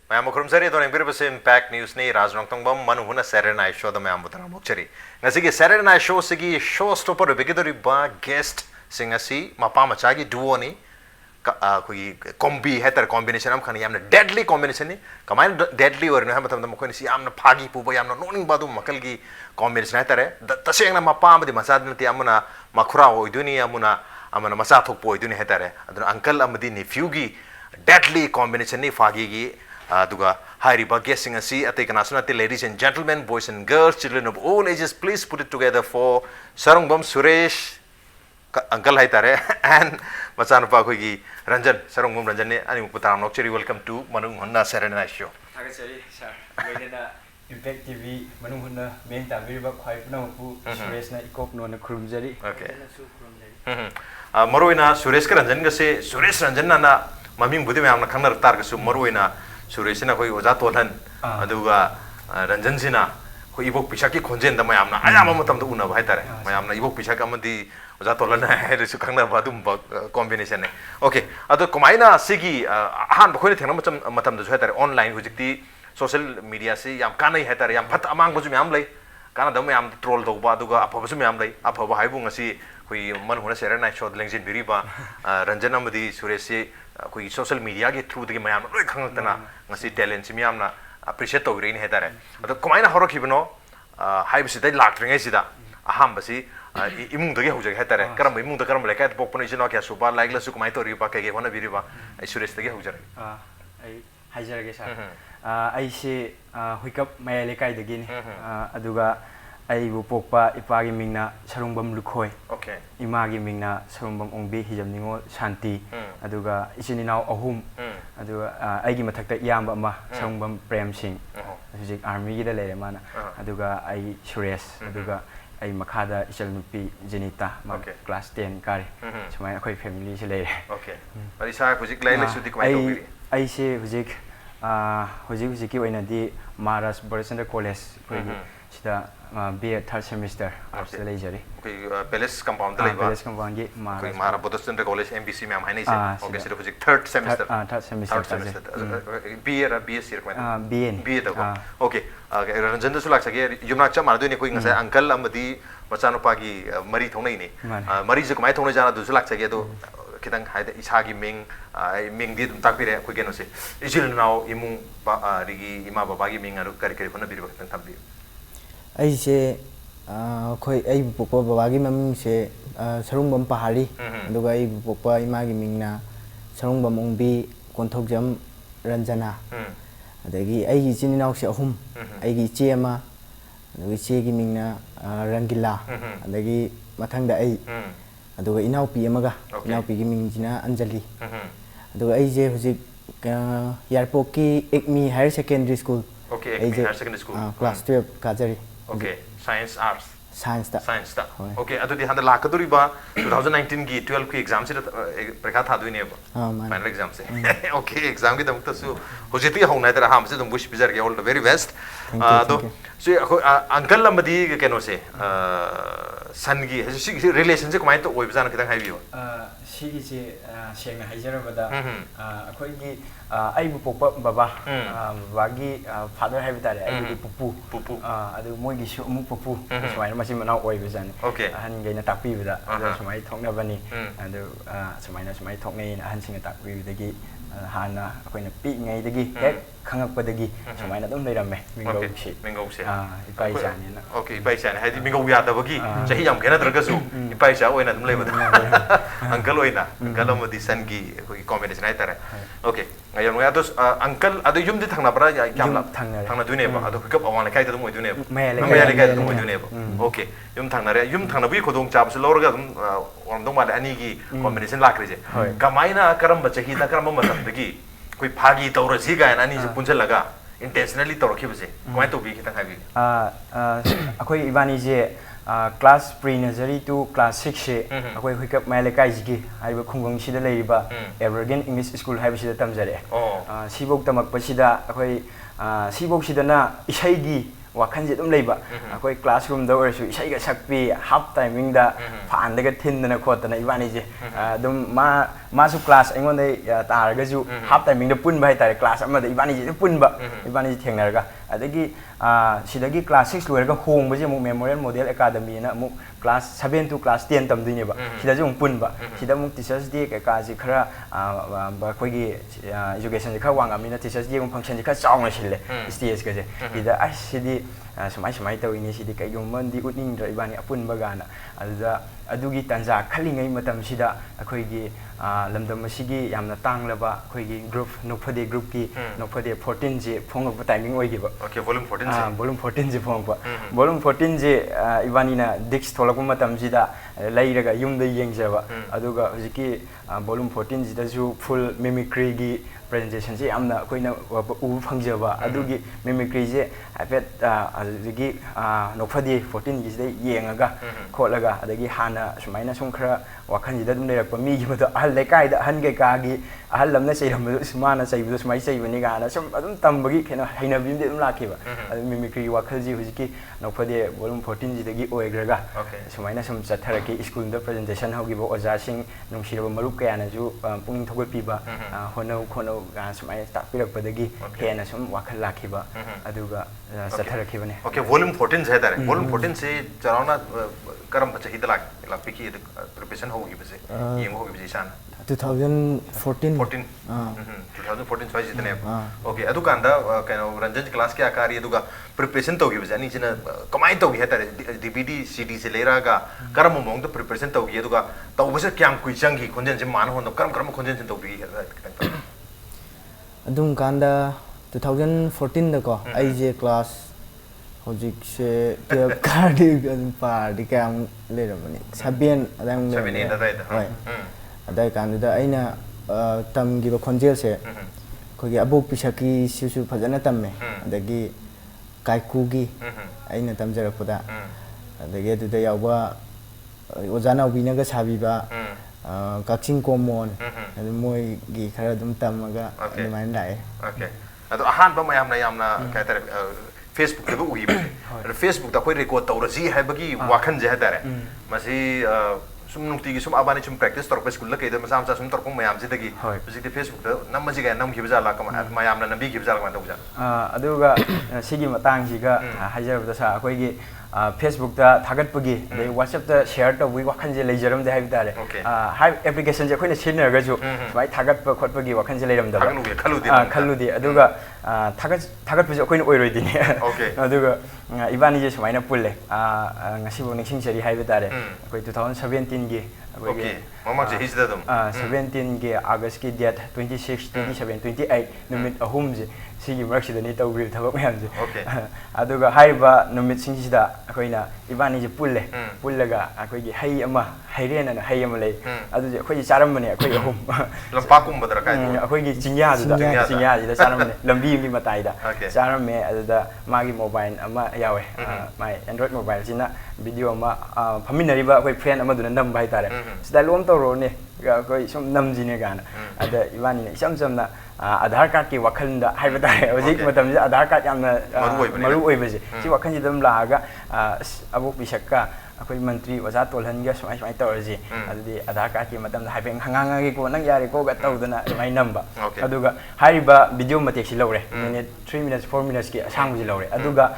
Mayam Kurumsari, don't embrace Impact News, Raj Nongthombam, Manung Saturday Night Show, the Mambutan Mokcheri. Nasiki Saturday Night Show, Sigi, showstopper, Begidori Bar, guest, singasi, Mapama Chagi, Duoni, Combi, Heather combination, I'm kind of deadly combination. Command deadly or Namatam the Mokonisi, I'm the Pagi Puba, I'm not knowing Badu Makalgi combination. The saying Mapam, the Masadna, Amuna, Makura, Duni, Amuna, Amana Masato, Duni Hetere, Uncle Amadini, Fugi, deadly combination, Fagi. Duga Aribam guessing a sea at the nationality, ladies and gentlemen, boys and girls, children of all ages, please put it together for Sharungbam Suresh, Uncle Haitare, and Masanapaki Ranjan, Sharungbam Ranjan, and Putam Nokcheri. Welcome to Manung Saturday Night Show. Impact TV, Manung Menta, Viva, Quite no, Suresh Nikop, no, Krumjari. Okay. Maruina, Suresh Ranjan, say Suresh Ranjana, Maming Budimam, Kanar Targasu, Maruina. Sureshina koi oja tolan aduga Ranjansina koi ibok pisaki khonjen da mayamna ayama matam da una bhai tare mayamna ibok pisaka amadi oja tolan hai resu khangna badum combination ne okay ado komaina sigi han khoi thengna matam da tare online hujikti social media se yam kanai hai tare yam phat amang baju myam lai kana da mayam troll do ba aduga apha baju myam lai apha ba haibu ngasi koi man hona Saturday Night Show lengjin biriba Ranjan amadi Suresh koi social media ge through de mayam loi khangtana ngasi talent si myamna appreciate to green hetare ado komaina horo khibno haibsi dai laktringai sida aham basi imung de ge hujag hetare karam imung de karam lekai pokpone jino kya suba like la su komai to riba ke ge hona biriba ai Suresh de ge hujare ai hajar ge sa ai se huikap mai lekai de gini aduga ai bu pokpa ipagi mingna Sharungbam Lukhoi okay imagi mingna Sharungbam Ongbi hijam ningo Shanti aduga isininaw ahum aduga aigi mathakta iyamba ama Sharungbam Prem Singh hujik army gi da lere mana aduga ai Suresh aduga ai makhada ichal nupi Jayenta class 10 kare sumai akhoi family se lere okay ari sa hujik lai lai sudi komai to ai se hujik hujik ki oina di Maharashtra Barasandra College sida B third semester arts lejari okay Palace compound da leba Palace compound gi Maharashtra Barasandra College MBC me am hainai se okay sida hujik third semester B era BSc requirement B da okay Ranjan da sulak sage yumna cha mar do ne koi ngasai uncle amadi machano pa gi mari thonai ne mari je komai thonai jana du sulak sage do kitang haida isagi ming ming di dum takpire koi geno se ijil now imung rigi ima baba gi ming aru kari kari khona biri baktan thambi ai se khoi ai popa baba gi maming se Sharungbam Pahari aduga ai popa ima gi mingna Sharungbam Ongbi Konthokjam Ranjana adagi ai gi chininau se ahum ai gi che ma adagi che gi mingna Rangila adagi mathangda ai aduga inau pi amaga inau pi gi mingjina Anjali aduga ai je hujik Yarpok ki Ekmi Higher Secondary School okay Ekmi Higher Secondary School class 12 kajari okay science arts science da okay adu di handa lakaduri ba 2019 gi 12 ki exam se prakha tha duine ba final exam se okay exam ki damta su hojiti hauna tara ham se dum wish bizar ge all the very best do so uncle amadi ke no se san gi relation se komai to oi bizana kitang hai biyo sigi se sengna haijarabada akhoi gi ai bu pokpa baba bagi father hai bitare ai bu pupu adu moi gi su mu pupu sumai ma sim na oi bizani ahan ge na takpi bida sumai thokna bani adu sumai thoknei ahan sing takpi bidagi hana akoina pi ngai dagi hek khangakpadagi sumaina dum leirame mingau se ipai chani na okay ipai chani haidi mingau ya da bagi chahi jam kena dragasu ipai cha oina dum leibada uncle oina uncle amadi san gi koi combination ai tare okay ngayam ya dos uncle adu yum di thangna bara ya kyamla thangna dune ba adu kap awang kai da dum dune ba me le kai dum dune ba okay yum thangna re yum thangna bi khodong chab su lorga dum on dong ba ani gi combination lakre je kamaina karam ba chahi da karam ma dagi koi phagi tawra si ga ani je punchal laga intentionally tawra khibse komai to bi kitang habi akoi ibani je class pre nursery to class 6 se akoi huikap mai le kai ji haiba khungong sida leiba Evergreen English School haiba sida tamjare sibok tamak pasida akoi sibok sida na isai gi wakhan je dum leiba akoi classroom da orsu isai ga sakpi half timing da phan daga thin na khotana ibani je dum ma masu class aingonde taragaju half timing da punba hai tare class amada ibani ji punba ibani ji thengnarga adagi sidagi class 6 loiraga hong baje mu memorial model academy na mu class 7 to class 10 tamdine ba sidaju mu punba sida mu teachers day ka ji khara khoi gi education ji kha wang amina teachers day mu function ji kha chaungna sille stage ka je ida ai sidi samai tawini sidi kai yumman di utning dra ibani apunba gana aduda adugi tanja khalingai matam sida akhoi gi lamdam asigi yamna tanglaba akhoi gi group nokphade group ki nokphade 14 je phongba timing oi gi ba okay volume 14 je volume 14 je phongba volume 14 je ibani na dix tholakpa matam sida lairaga yumda yengjaba aduga hujiki volume 14 jida ju full mimicry gi presentation je amna koina u phangjaba adugi mimicry je hafet adugi nokphade 14 gi sida yengaga kholaga adagi hana sumaina sum khara wakhan jida dum lerak pa mi gi mata ahal lekai da han ge ka gi ahal lamna seiram smana seibu sumai seibani ga na sum adum tambagi khena haina bim de dum lakhiba adu mimicry wakhal ji hujiki nokphade volume 14 ji dagi oigraga sumaina sum chatharaki school da presentation hogi bo oja sing nungsiraba marup kaya na ju pung thogoi piba honau khonau ga sumai tapirak padagi hena sum wakhal lakhiba aduga chatharakibane okay volume 14 je tare volume 14 se charauna karam bacha hidalak lapiki preparation hogi base yeng hogi base san 2014 14 2014 choice itne okay adu kanda kaino ranjan class ke akari aduga preparation togi base ani china kamai togi hetare dvd cd se lera ga karam mong to preparation togi aduga tawbase kyam kui changi khonjen je man hon karam khonjen chen togi adum kanda 2014 da ko ai je class hojik se 12 cardi party kam leramani 7 adang 7 da adai kanda aina tamgi ba khonjel se khogi abok pisaki sisu phajana tamme adagi kaiku gi aina tamjarapada adagi adu da yawa ojana ubina ga sabi ba kakching common adu moi gi khara dum tamaga adu main dai okay adu ahan ba yamna kai tare Facebook da ui ba Facebook da koi record tawraji hai bagi wakhan je hadare masi sum nukti gi sum abani sum practice torpa school la kai da masam sa sum torpa mayam ji dagi basi de Facebook da nam ji ga nam gi bajala ka mayam na nabi gi bajala ka tawja aduga sigi matang ji ga hajar da sa koi gi Facebook da thagat pagi de WhatsApp da share to wi wakhan je leijaram de haib dare hai application je khoina sinner ga ju mai thagat pa khot pagi wakhan je leiram da khallu di aduga thagat puje khoina oiroi dini aduga ibani je sumaina pulle ngasi bo ningsing chari haib dare koi 2017 gi okay mama je his da dum 17 gi August ki date 26 27 28 numit ahum je sigi marksi da ni tawri thabak mayam je aduga haiba numit sing ji da akoina ibani je pullaga akoi gi hai ama hairena na hai ama lei adu je akoi charam bane akoi ahum lampa kum badra kai akoi gi chingya ji da charam bane lambi mi matai da charam me adu da magi mobile ama yawe mai android mobile sina video ama phaminari ba akoi friend ama duna nam bai tare sida lom tawro ne akoi sum nam ji ne gana ada ibani ne isam na Aadhaar card ki wakhal da haiba tare hojik matam je Aadhaar card yamna maru oi baje si wakhal ji dam laga abuk bisakka akoi mantri oja tolhan ga smai tawji adudi Aadhaar card ki matam da haibeng hanganga gi ko nang yari ko ga tawdana mai namba aduga haiba video matek si lawre minute 3 minutes 4 minutes ki asang ji lawre aduga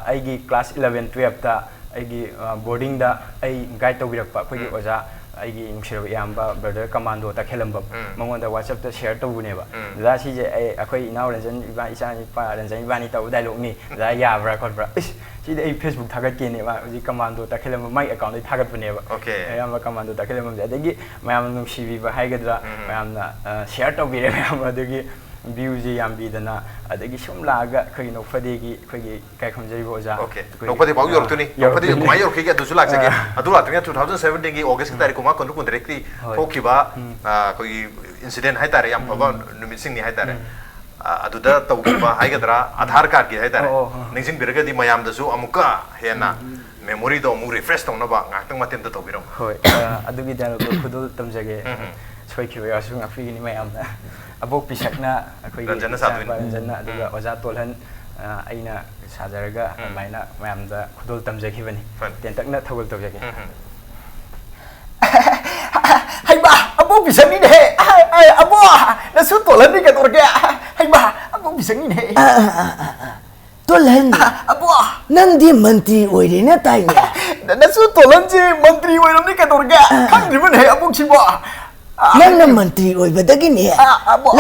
aigi class 11 12 ta aigi boarding da ai guide tawbirakpa akoi gi oja aigi nungsiraba yamba brother commando ta khelambam mangonda WhatsApp ta share tawbuneba da si je ai akoi inaw ranjan iba isani pa ranjan ibani taw dialogue ni da yabra khotbra si de ai Facebook thagat ke ne ba ji commando ta khelambam my account ai thagat buneba ayamba commando ta khelambam adagi mayam nungsibi ba haigadra mayam na share tawbire mayam adagi views ji yambi dana adagi sum laga khoi no phade gi khoi gi kai khomjai bo ja no phade bau yor tuni no phade mai yor khige dusu lak sake adu la tnya 2017 gi august ki tarikh ma kon kun directly thokiba koi incident hai tare yam phaba numit sing ni hai tare adu da tawba hai gadra Aadhaar card gi hai tare ningsing birga di mayam da su amuka hena memory do mu refresh tong na ba ngak tang matem da tawbiram hoi adu gi da khudul tamjage soi ki ya su ngak fi ni mayam da abok pisakna akoi ranjana aduga oja tolhan aina sajaraga maina mayamda khudol tamjakhibani tentakna thawal tawjage haiba abo abok bisangin he abo nasu tolan ni kadorge hai ba abok bisangin he Tolan abo nang di menteri oire na tayo nasu tolan ji mantri oiram ni kadorge khangriban he abok sibo nang na menteri oi badagi ne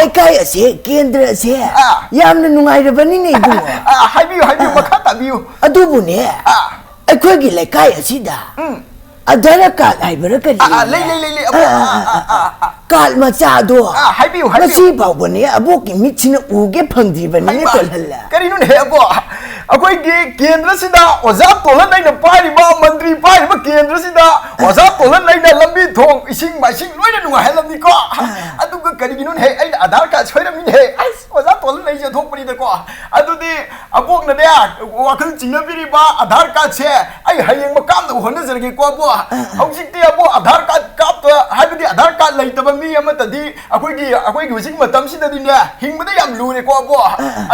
lekai ase kendra ase yamna nungairabani ne ibu haibiu makha tabiu adubu ne akhoi lekai asida adara card haibara kari lei abo card macha do haibiu ngasi bawbane aboki mitchina uge phangdribani ne tolhalla kari nun he abo akoi gi kendra sida oza tolan naina pai ba mantri pai ba kendra sida oza tolan naina lambi thong ising maising loina nunga helam ni ko adu ga kari nun he ai aadhar card choira min he oza tolan nai je thok pari de ko adu di abok na de wakal chingna biri ba aadhar card che ai hayeng ma kam do honna jergi ko abo hauzik ti abo aadhar card kap to haibdi aadhar card lai taba mi amata di akoi gi wising matam sida di ne hingba da yam lure ko abo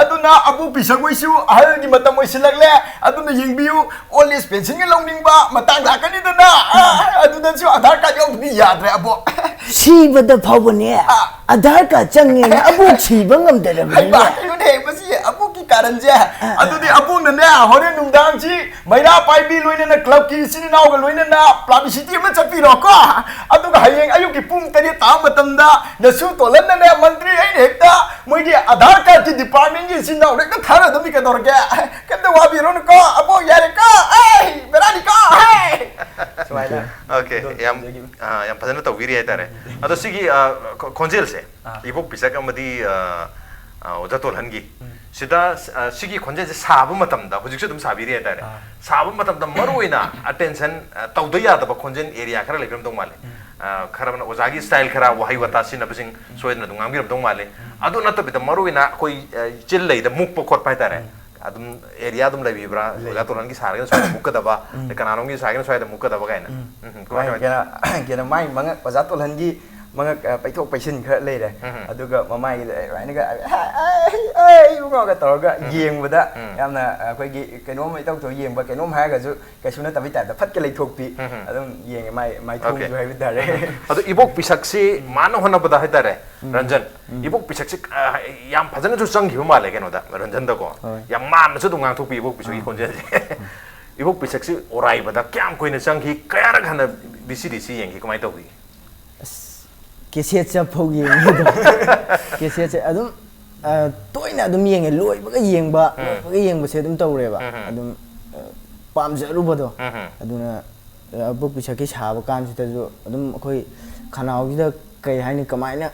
aduna abu pisagoi su ahal gi matam oi silakle aduna yingbiu olis pension ge longning ba matang da kani dana aduna su aadhar card yau ni yadre abo sibada phawbane aadhar card change na abu chiba ngamdarabani ba yun he basi abu ki karan je adudi abu na ne hore nungdang chi maira pai bi loina na club ki sini naw ga loina na publicity ma chapi ro ko adu ga hayeng ayu ki pung tari ta matam da na su tolan na ne mantri ai hekta moi gi aadhar card ki department gi sin naw ka thara dami ka dor ga ka da wa bi ron ko abu yare ka ai berani ka okay yam phajana tawiri hai tare ado sigi konjel se ibok pisak amadi oja tolhangi sida sigi konjel se sabu matamda hujik se dum sabiri hai tare sabu matamda maruina attention tawdaya da ba konjen area khara lekram dong male khara na ojagi style khara wahai wata sin absing soidna dung angir dong male adu na tabita maruina koi chil lei da muk pokot pai tare adum area dum lai bibra oja tolhangi sarga so mukka da ba kananong gi sarga so da mukka da ba kaina kena mai manga oja tolhangi manga paithok paisin khara lei re aduga mamai gi raina ga ai ugo ga torga yengbuda yamna akhoi gi kainom mai tau to yengba kainom ha ga ju kaisuna tabi ta da phat ke lei thok pi adum yeng mai thong ju hai bidare adu ibok pisak si mano hona bada hai tare ranjan ibok pisak si yam phajana ju chang gi male keno da ranjan da ko yam man su dungang thok pi ibok pisak gi konje ibok pisak si orai bada kyam koina chang gi kaya ra khana dc yeng gi kamai tau bi keset cha phau yeng do keset adum toina adum yeng loi ba yengba se adum tawre ba adum pamjaruba do aduna abu pisaki saba kan sita jo adum khoi khanau gi da kai haini kamaina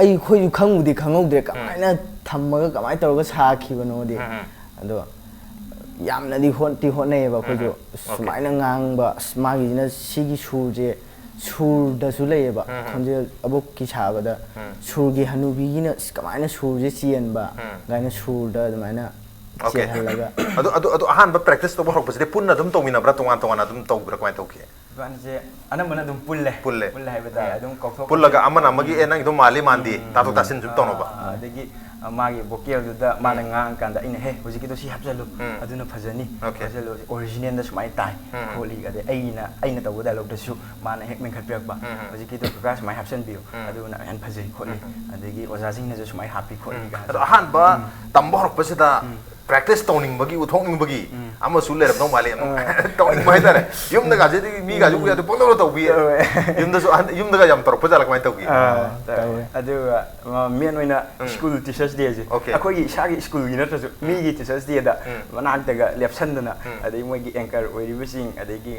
ai khoi ju khangudi khangaude kamaina thammaga kamai tawga sa khibano di ado yamna di honai ba khoi jo sumaina ngang ba smagi na sigi suje sur da su lei ba khonje abok ki chaba da sur gi hanubi gi na kamaina sur je chien ba gaina sur da maina okay adu ahan ba practice to ba hok ba punna dum to mina bra tongan adum to bra kwai to ke ban je ana mana dum pulle hai bata adum kokthok pullaga amana amagi enang dum mali mandi ta to tasin jum to no ba adagi magi vocal da mana ngang kan da ina he hojiki to si hapjalu aduna phajani phajalo original da sumai tai holi ga de aina to da lok da su mana hek men khatpyak ba hojiki to ka sumai hapsan biu aduna an phajai kholi adagi oja sing na jo sumai happy kholi ga ahan ba tambo hok pa sida practice toning bagi uthong bagi ama su lerap dong male toning mai tare yum da ga je mi ga ju ya to polo to bi yum da ga jam tor pa jala mai to bi adu men oina school teachers day je akoi gi shagi school gi na to mi gi teachers day da manak ta ga lepsan dana adai moi gi anchor oi ribising adai gi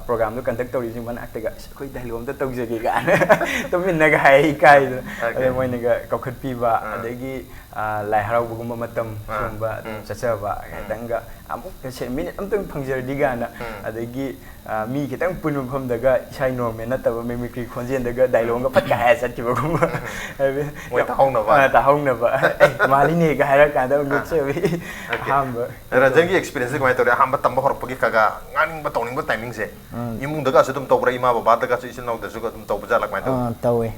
program do conduct tori sing manak ta ga akoi dialog da to je gi ga to min na ga hai kai adai moi na ga kokhat pi ba adai gi lai harau bugum matam sumba chachaba danga amuk se minute amtung phangjer diga na adagi mi kitang punum pham daga isai normal na taba mimicry khonjen daga dialogue ga phat ka ha sat ki bagum moi ta hong na ba mali ne ga hara ka da ngut se wi ham ba ranjang gi experience ko mai to ham ba tam ba hor pagi kaga nganing ba toning ba timing se imung daga su tum to bra ima ba daga su isin nau da su ga tum to ba jalak mai to tawe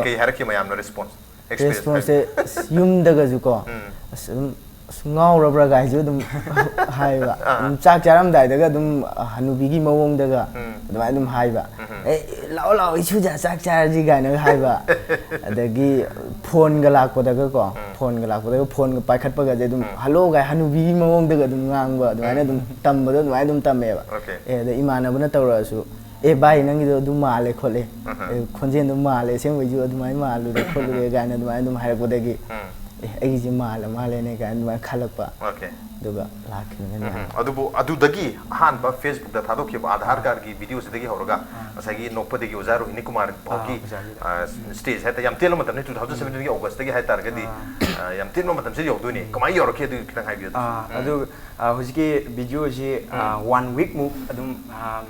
kai har ki mayam no response response yum daga ju ko asum ngawrabra gaisu dum haiba chak charam dai daga dum hanubigi mawong daga adumai dum haiba lao lao isu ja chak charji gaina haiba adagi phone ga lakpa daga ko phone ga lakpa daga phone ga paikhat pa ga je dum hello gai hanubigi mawong daga dum ngangba adumai dum tamba do adumai dum tammeba da imana bana tawra su bai nangi do dum male khole khonjen dum male sem wi ju adumai malu de kholu gaina adumai dum haira podagi ꯑꯩꯒꯤꯁꯦ ꯃꯥꯜꯂꯦꯅꯦ ꯀꯥꯏꯅ ꯑꯗꯨꯃꯥꯏꯅ ꯈꯜꯂꯛꯄ ꯑꯗꯨꯒ ꯂꯥꯛꯈꯤꯕꯅꯦ ꯑꯗꯨꯕꯨ ꯑꯗꯨꯗꯒꯤ ꯑꯍꯥꯟꯕ ꯐꯦꯁꯕꯨꯛꯇ ꯊꯥꯗꯣꯛꯈꯤꯕ ꯑꯙꯥꯔ ꯀꯥꯔꯗꯒꯤ ꯚꯤꯗꯤꯑꯣꯁꯤꯗꯒꯤ ꯍꯧꯔꯒ ꯉꯁꯥꯏꯒꯤ ꯅꯣꯛꯄꯗꯒꯤ ꯑꯣꯖꯥ ꯔꯣꯍꯤꯅꯤ ꯀꯨꯃꯥꯔ ꯐꯥꯎꯒꯤ ꯁ꯭ꯇꯦꯖ ꯍꯥꯏꯇꯥꯔꯦ ꯌꯥꯝ ꯇꯦꯟꯕ ꯃꯇꯝꯅꯤ 2017ꯒꯤ ꯑꯣꯒꯁꯇꯒꯤ ꯍꯥꯏꯇꯥꯔꯒꯗꯤ ꯌꯥꯝ ꯇꯦꯟꯕ ꯃꯇꯝꯁꯤ ꯌꯧꯗꯣꯏꯅꯤ ꯀꯃꯥꯏꯅ ꯌꯧꯔꯛꯈꯤ ꯑꯗꯨ ꯈꯤꯇꯪ ꯍꯥꯏꯕꯤꯌꯨ ꯑꯗꯨ ꯍꯧꯖꯤꯛꯀꯤ ꯚꯤꯗꯤꯑꯣꯁꯤ 1 weekꯃꯨꯛ ꯑꯗꯨꯝ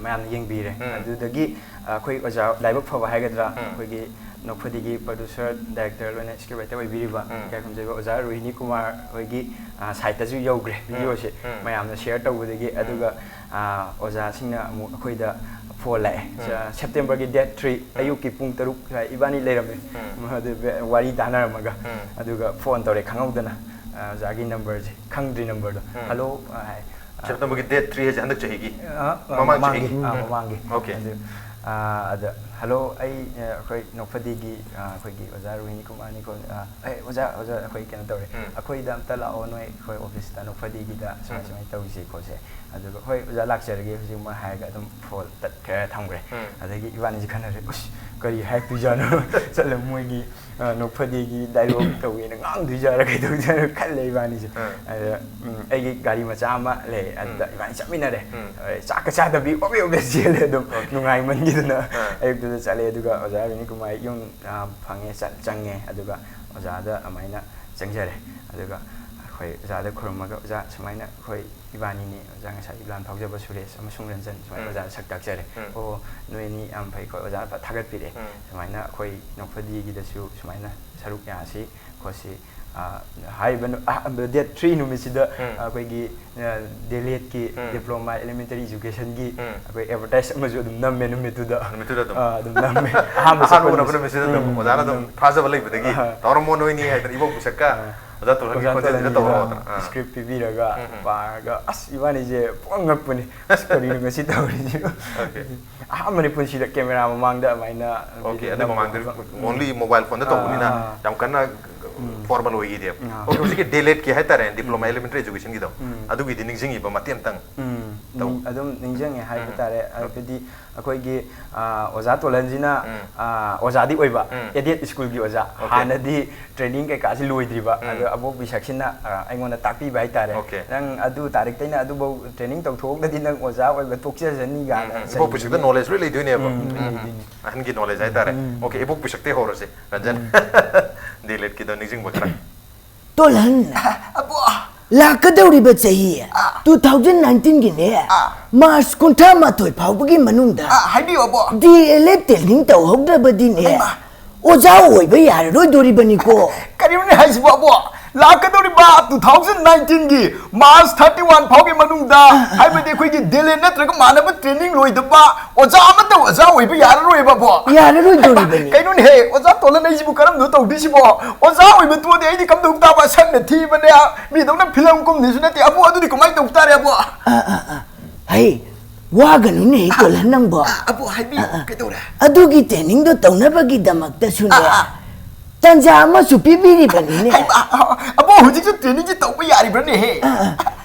ꯃꯌꯥꯝꯅ ꯌꯦꯡꯕꯤꯔꯦ ꯑꯗꯨꯗꯒꯤ ꯑꯩꯈꯣꯏ ꯑꯣꯖꯥ ꯂꯥꯏꯕꯛ ꯐꯕ ꯍꯥꯏꯒꯗ꯭ꯔꯥ ꯑꯩꯈꯣꯏꯒꯤ ꯅꯣꯛꯐꯗꯤꯒꯤ ꯄ꯭ꯔꯣꯗ꯭ꯌꯨꯁꯔ ꯗꯥꯏꯔꯦꯛꯇꯔ ꯂꯣꯏꯅ ꯁ꯭ꯀ꯭ꯔꯤꯞ ꯔꯥꯏꯇꯔ ꯑꯣꯏꯕꯤꯔꯤꯕ ꯏꯀꯥꯏ ꯈꯨꯝꯖꯩꯕ ꯑꯣꯖꯥ ꯔꯣꯍꯤꯅꯤ ꯀꯨꯃꯥꯔ ꯍꯣꯏꯒꯤ ꯁꯥꯏꯠꯇꯁꯨ ꯌꯧꯈ꯭ꯔꯦ ꯚꯤꯗꯤꯑꯣꯁꯦ ꯃꯌꯥꯝꯅ ꯁꯤꯌꯔ ꯇꯧꯕꯗꯒꯤ ꯑꯗꯨꯒ ꯑꯣꯖꯥꯁꯤꯡꯅ ꯑꯃꯨꯛ ꯑꯩꯈꯣꯏꯗ ꯐꯣꯟ ꯂꯥꯛꯑꯦ ꯁꯦꯞꯇꯦꯝꯕꯔꯒꯤ ꯗꯦꯠ 3 ꯑꯌꯨꯛꯀꯤ ꯄꯨꯡ 6 ꯏꯕꯥꯅꯤ ꯂꯩꯔꯝꯃꯦ ꯋꯥꯔꯤ ꯇꯥꯟꯅꯔꯝꯃꯒ ꯑꯗꯨꯒ ꯐꯣꯟ ꯇꯧꯔꯦ ꯈꯪꯍꯧꯗꯅ ꯑꯣꯖꯥꯒꯤ ꯅꯝꯕꯔꯁꯦ ꯈꯪꯗ꯭ꯔꯤ ꯅꯝꯕꯔꯗꯣ ꯍꯜꯂꯣ ꯍꯥꯏ ꯁꯦꯞꯇꯦꯝꯕꯔꯒꯤ ꯗꯦꯠ 3 ꯍꯥꯏꯁꯦ ꯍꯟꯗꯛ ꯆꯍꯤꯒꯤ ꯃꯃꯥꯡꯒꯤ ꯑꯣꯀꯦ ꯑꯗ ꯍꯜꯂꯣ ꯑꯩꯈꯣꯏ ꯅꯣꯛꯐꯗꯤꯒꯤ ꯑꯩꯈꯣꯏꯒꯤ ꯑꯣꯖꯥ ꯔꯣꯍꯤꯅꯤ ꯀꯨꯃꯥꯔꯅꯤꯀꯣ ꯑꯣꯖꯥ ꯑꯩꯈꯣꯏ ꯀꯩꯅꯣ ꯇꯧꯔꯦ ꯑꯩꯈꯣꯏꯗ ꯑꯝꯇ ꯂꯥꯛꯑꯣ ꯅꯣꯏ ꯑꯩꯈꯣꯏ ꯑꯣꯐꯤꯁꯇ ꯅꯣꯛꯐꯗꯤꯒꯤꯗ ꯁꯨꯃꯥꯏ ꯁꯨꯃꯥꯏꯅ ꯇꯧꯁꯤ ꯈꯣꯠꯁꯦ ꯑꯗꯨꯒ ꯍꯣꯏ ꯑꯣꯖꯥ ꯂꯥꯛꯆꯔꯒꯦ ꯍꯧꯖꯤꯛ ꯃꯣꯏ ꯍꯥꯏꯔꯒ ꯑꯗꯨꯝ ꯐꯣꯟ ꯇꯠꯈ꯭ꯔꯦ ꯊꯝꯈ꯭ꯔꯦ ꯑꯗꯒꯤ ꯏꯕꯥꯅꯤꯁꯤ ꯈꯟꯅꯔꯦ ush ꯀꯔꯤ ꯍꯥꯏꯔꯛꯇꯣꯏꯖꯥꯠꯅꯣ ꯆꯠꯂ ꯃꯣꯏꯒꯤ ꯅꯣꯛꯐꯗꯤꯒꯤ ꯗꯥꯏꯂꯣഗ് ꯇꯧꯋꯦꯅ ꯉꯥꯡꯗꯣꯏꯖꯥꯠꯔꯥ ꯀꯩꯗꯧꯖꯥꯠꯅꯣ ꯈꯜꯂꯦ ꯏꯕꯥꯅꯤꯁꯦ ꯑꯗ ꯑꯩꯒꯤ ꯒꯥꯔꯤ ꯃꯆꯥ ꯑꯃ ꯂꯩ ꯑꯗꯨꯗ ꯏꯕꯥꯅꯤ ꯆꯠꯃꯤꯟꯅꯔꯦ ꯆꯥꯛꯀ ꯆꯥꯗꯕꯤ ꯑꯣꯕꯦ ꯑꯣꯕꯦ ꯆꯦꯜꯂꯦ ꯑꯗꯨꯝ ꯅꯨꯡꯉꯥꯏꯃꯟꯈꯤꯗꯅ ꯑꯌꯨꯛꯇꯨꯗ ꯆꯠꯂꯦ ꯑꯗꯨꯒ ꯑꯣꯖꯥ ꯔꯣꯍꯤꯅꯤ ꯀꯨꯃꯥꯔ ꯌꯨꯝ ꯐꯪꯉꯦ ꯆꯪꯉꯦ ꯑꯗꯨꯒ ꯑꯣꯖꯥꯗ ꯑꯗꯨꯃꯥꯏꯅ ꯆꯪꯖꯔꯦ ꯑꯗꯨꯒ ꯑꯩꯈꯣꯏ ꯑꯣꯖꯥꯗ ꯈꯨꯔꯨꯝꯃꯒ ꯑꯣꯖꯥ ꯁꯨꯃꯥꯏꯅ ꯑꯩꯈꯣꯏ ꯏꯕꯥꯅꯤꯅꯤ ꯑꯣꯖꯥ ꯉꯁꯥꯏ ꯂꯥꯟ ꯐꯥꯎꯖꯕ ꯁꯨꯔꯦꯁ ꯑꯃꯁꯨꯡ ꯔꯟꯖꯟ ꯁꯨꯃꯥꯏꯅ ꯑꯣꯖꯥꯗ ꯁꯛ ꯇꯥꯛꯆꯔꯦ ꯑꯣ ꯅꯣꯏꯅꯤ ꯌꯥꯝ ꯐꯩ ꯑꯩꯈꯣꯏ ꯑꯣꯖꯥꯅ ꯊꯥꯒꯠꯄꯤꯔꯛꯑꯦ ꯁꯨꯃꯥꯏꯅ ꯑꯩꯈꯣꯏ ꯅꯣꯛꯐꯗꯤꯒꯤꯗꯁꯨ ꯁꯨꯃꯥꯏꯅ ꯁꯔꯨꯛ ꯌꯥꯁꯤ ꯈꯣꯠꯁꯤ ꯍꯥꯏꯔꯤꯕ ꯗꯦꯠ 3 ꯅꯨꯃꯤꯠꯁꯤꯗ ꯑꯩꯈꯣꯏꯒꯤ ꯗꯦꯂꯦꯠꯀꯤ ꯗꯤꯄ꯭ꯂꯣꯃꯥ ꯑꯦꯂꯤꯃꯦꯟꯇꯔꯤ ꯏꯖꯨꯀꯦꯁꯟꯒꯤ ꯑꯩꯈꯣꯏ ꯑꯦꯗꯚꯔꯇꯥꯏꯁ ꯑꯃꯁꯨ ꯑꯗꯨꯝ ꯅꯝꯃꯦ ꯅꯨꯃꯤꯠꯇꯨꯗ ꯑꯗꯨꯝ ꯅꯝꯃꯦ ꯑꯍꯥꯟꯕ ꯎꯅꯕ ꯅꯨꯃꯤꯠꯁꯤꯗ ꯑꯗꯨꯝ ꯑꯣꯖꯥꯅ ꯑꯗꯨꯝ ꯊꯥꯖꯕ ꯂꯩꯕꯗꯒꯤ ꯇꯧꯔꯝꯃꯣ ꯅꯣꯏꯅꯤ ꯍꯥꯏꯗꯅ ꯏꯕꯣꯛ ꯄꯤꯁꯛꯀ ꯑꯣꯖꯥ ꯇꯣꯜꯍꯟꯒꯤ ꯇꯧꯔꯣ ꯁꯀ꯭ꯔꯤꯞ ꯄꯤꯕꯤꯔꯒ ꯄꯥꯔꯒ ꯑꯁ ꯏꯕꯥꯅꯤꯁꯦ ꯄꯨꯡ ꯉꯛꯄꯅꯤ ꯑꯁ ꯀꯔꯤꯅꯣ ꯉꯁꯤ ꯇꯧꯔꯤꯁꯤ ꯑꯍꯥꯟꯕꯅꯤ ꯄꯨꯟꯁꯤꯗ ꯀꯦꯃꯦꯔꯥ ꯃꯃꯥꯡꯗ ꯑꯗꯨꯃꯥꯏꯅ ꯑꯣꯀꯦ ꯑꯗꯨ ꯃꯃꯥꯡꯗ ꯑꯣꯟꯂꯤ ꯃꯣꯕꯥꯏꯜ ꯐꯣꯟꯗ ꯇꯧꯕꯅꯤꯅ ꯌꯥꯝ ꯀꯟꯅ ꯐꯣꯔꯃꯦꯜ ꯑꯣꯏꯈꯤꯗꯦꯕ ꯑꯣꯀꯦ ꯍꯧꯖꯤꯛꯀꯤ ꯗꯦꯂꯦꯠꯀꯤ ꯍꯥꯏꯇꯥꯔꯦ ꯗꯤꯄ꯭ꯂꯣꯃꯥ ꯑꯦꯂꯤꯃꯦꯟꯇꯔꯤ ꯏꯖꯨꯀꯦꯁꯟꯒꯤꯗꯣ ꯑꯗꯨꯒꯤꯗꯤ ꯅꯤꯡꯁꯤꯡꯉꯤꯕ ꯃꯇꯦꯛ ꯑꯃꯇꯪ ꯑꯗꯨꯝ ꯅꯤꯡꯁꯤꯡꯉꯦ ꯍꯥꯏꯕ ꯇꯥꯔꯦ ꯍꯥꯏꯕꯗꯤ ꯑꯩꯈꯣꯏꯒꯤ ꯑꯣꯖꯥ ꯇꯣꯜꯍꯟꯁꯤꯅ ꯑꯣꯖꯥꯗꯤ ꯑꯣꯏꯕ ꯑꯦꯗꯦꯠ ꯁ꯭ꯀꯨꯜꯒꯤ ꯑꯣꯖꯥ ꯍꯥꯟꯅꯗꯤ ꯇ꯭ꯔꯦꯅꯤꯡ ꯀꯩꯀꯥꯁꯤ ꯂꯣꯏꯗ꯭ꯔꯤꯕ ꯑꯗꯣ ꯑꯕꯣꯛ ꯕꯤꯁꯛꯁꯤꯅ ꯑꯩꯉꯣꯟꯗ ꯇꯥꯛꯄꯤꯕ ꯍꯥꯏꯇꯥꯔꯦ ꯅꯪ ꯑꯗꯨ ꯇꯥꯔꯤꯛꯇꯩꯅ ꯑꯗꯨꯐꯥꯎ ꯇ꯭ꯔꯦꯅꯤꯡ ꯇꯧꯊꯣꯛꯑꯒꯗꯤ ꯅꯪ ꯑꯣꯖꯥ ꯑꯣꯏꯕ ꯇꯣꯛꯆꯖꯅꯤ ꯀꯥꯏꯅ ꯏꯕꯣꯛ ꯄꯤꯁꯛꯇ ꯅꯣꯂꯦꯖ ꯂꯣꯏ ꯂꯩꯗꯣꯏꯅꯦꯕ ꯑꯍꯟꯒꯤ ꯅꯣꯂꯦꯖ ꯍꯥꯏꯇꯥꯔꯦ ꯑꯣꯀꯦ ꯏꯕꯣꯛ ꯄꯤꯁꯛꯇꯩ ꯍꯧꯔꯁꯦ ꯔꯟꯖꯟ ꯗꯦꯂꯦꯠꯀꯤꯗꯣ ꯅꯤꯡꯁꯤꯡꯕ ꯈꯔ ꯇꯣꯜꯍꯟ ꯂꯥꯛꯀꯗꯧꯔꯤꯕ ꯆꯍꯤ 2019ꯒꯤꯅꯦ ꯃꯥꯔꯆ 31 ꯐꯥꯎꯕꯒꯤ ꯃꯅꯨꯡꯗ ꯍꯥꯏꯕꯤꯌꯣ ꯑꯕꯣ DLED ꯇ꯭ꯔꯦꯅꯤꯡ ꯇꯧꯍꯧꯗ꯭ꯔꯕꯗꯤꯅꯦ ꯑꯣꯖꯥ ꯑꯣꯏꯕ ꯌꯥꯔꯔꯣꯏꯗꯣꯔꯤꯕꯅꯤꯀꯣ ꯀꯔꯤꯅꯣꯅꯦ ꯍꯥꯏꯁꯤꯕꯣ ꯑꯕꯣ ꯂꯥꯛꯀꯗꯧꯔꯤꯕ 2019ꯒꯤ ꯃꯥꯔꯆ 31 ꯐꯥꯎꯒꯤ ꯃꯅꯨꯡꯗ ꯍꯥꯏꯕꯗꯤ ꯑꯩꯈꯣꯏꯒꯤ ꯗꯦꯂꯦꯠ ꯅꯠꯇ꯭ꯔꯒ ꯃꯥꯟꯅꯕ ꯇ꯭ꯔꯦꯅꯤꯡ ꯂꯣꯏꯗꯕ ꯑꯣꯖꯥ ꯑꯃꯠꯇ ꯑꯣꯖꯥ ꯑꯣꯏꯕ ꯌꯥꯔꯔꯣꯏꯕ ꯑꯕꯣ ꯌꯥꯔꯔꯣꯏꯗꯣꯔꯤꯕꯅꯤ ꯀꯩꯅꯣꯅꯦ ꯑꯣꯖꯥ ꯇꯣꯜꯍꯟ ꯑꯩꯁꯤꯕꯨ ꯀꯔꯝꯅ ꯇꯧꯗꯣꯏꯁꯤꯕꯣ ꯑꯣꯖꯥ ꯑꯣꯏꯕ ꯇꯣꯗꯤ ꯑꯩꯗꯤ ꯀꯝꯗꯧ ꯇꯥꯕ ꯁꯛꯅ ꯊꯤꯕꯅꯦ ꯃꯤꯗꯧꯅ ꯐꯤꯂꯝ ꯀꯨꯝꯅꯤꯁꯨ ꯅꯠꯇꯦ ꯑꯕꯣ ꯑꯗꯨꯗꯤ ꯀꯃꯥꯏꯅ ꯇꯧ ꯇꯥꯔꯦ ꯑꯕꯣ ꯍꯩ ꯋꯥꯒꯅꯨꯅꯦ ꯇꯣꯜꯍꯟ ꯅꯪꯕꯣ ꯑꯕꯣ ꯍꯥꯏꯕꯤꯌꯨ ꯀꯩꯗꯧꯔꯦ ꯑꯗꯨꯒꯤ ꯇ꯭ꯔꯦꯅꯤꯡꯗꯣ ꯇꯧꯅꯕꯒꯤꯗꯃꯛꯇꯁꯨꯅꯦ ꯇꯟꯖꯥ ꯑꯃꯁꯨ ꯄꯤꯕꯤꯔꯤꯕꯅꯤꯅꯦ ꯑꯕꯣ ꯍꯧꯖꯤꯛꯁꯨ ꯇ꯭ꯔꯦꯅꯤꯡꯁꯤ ꯇꯧꯕ ꯌꯥꯔꯤꯕ꯭ꯔꯅꯦꯍꯦ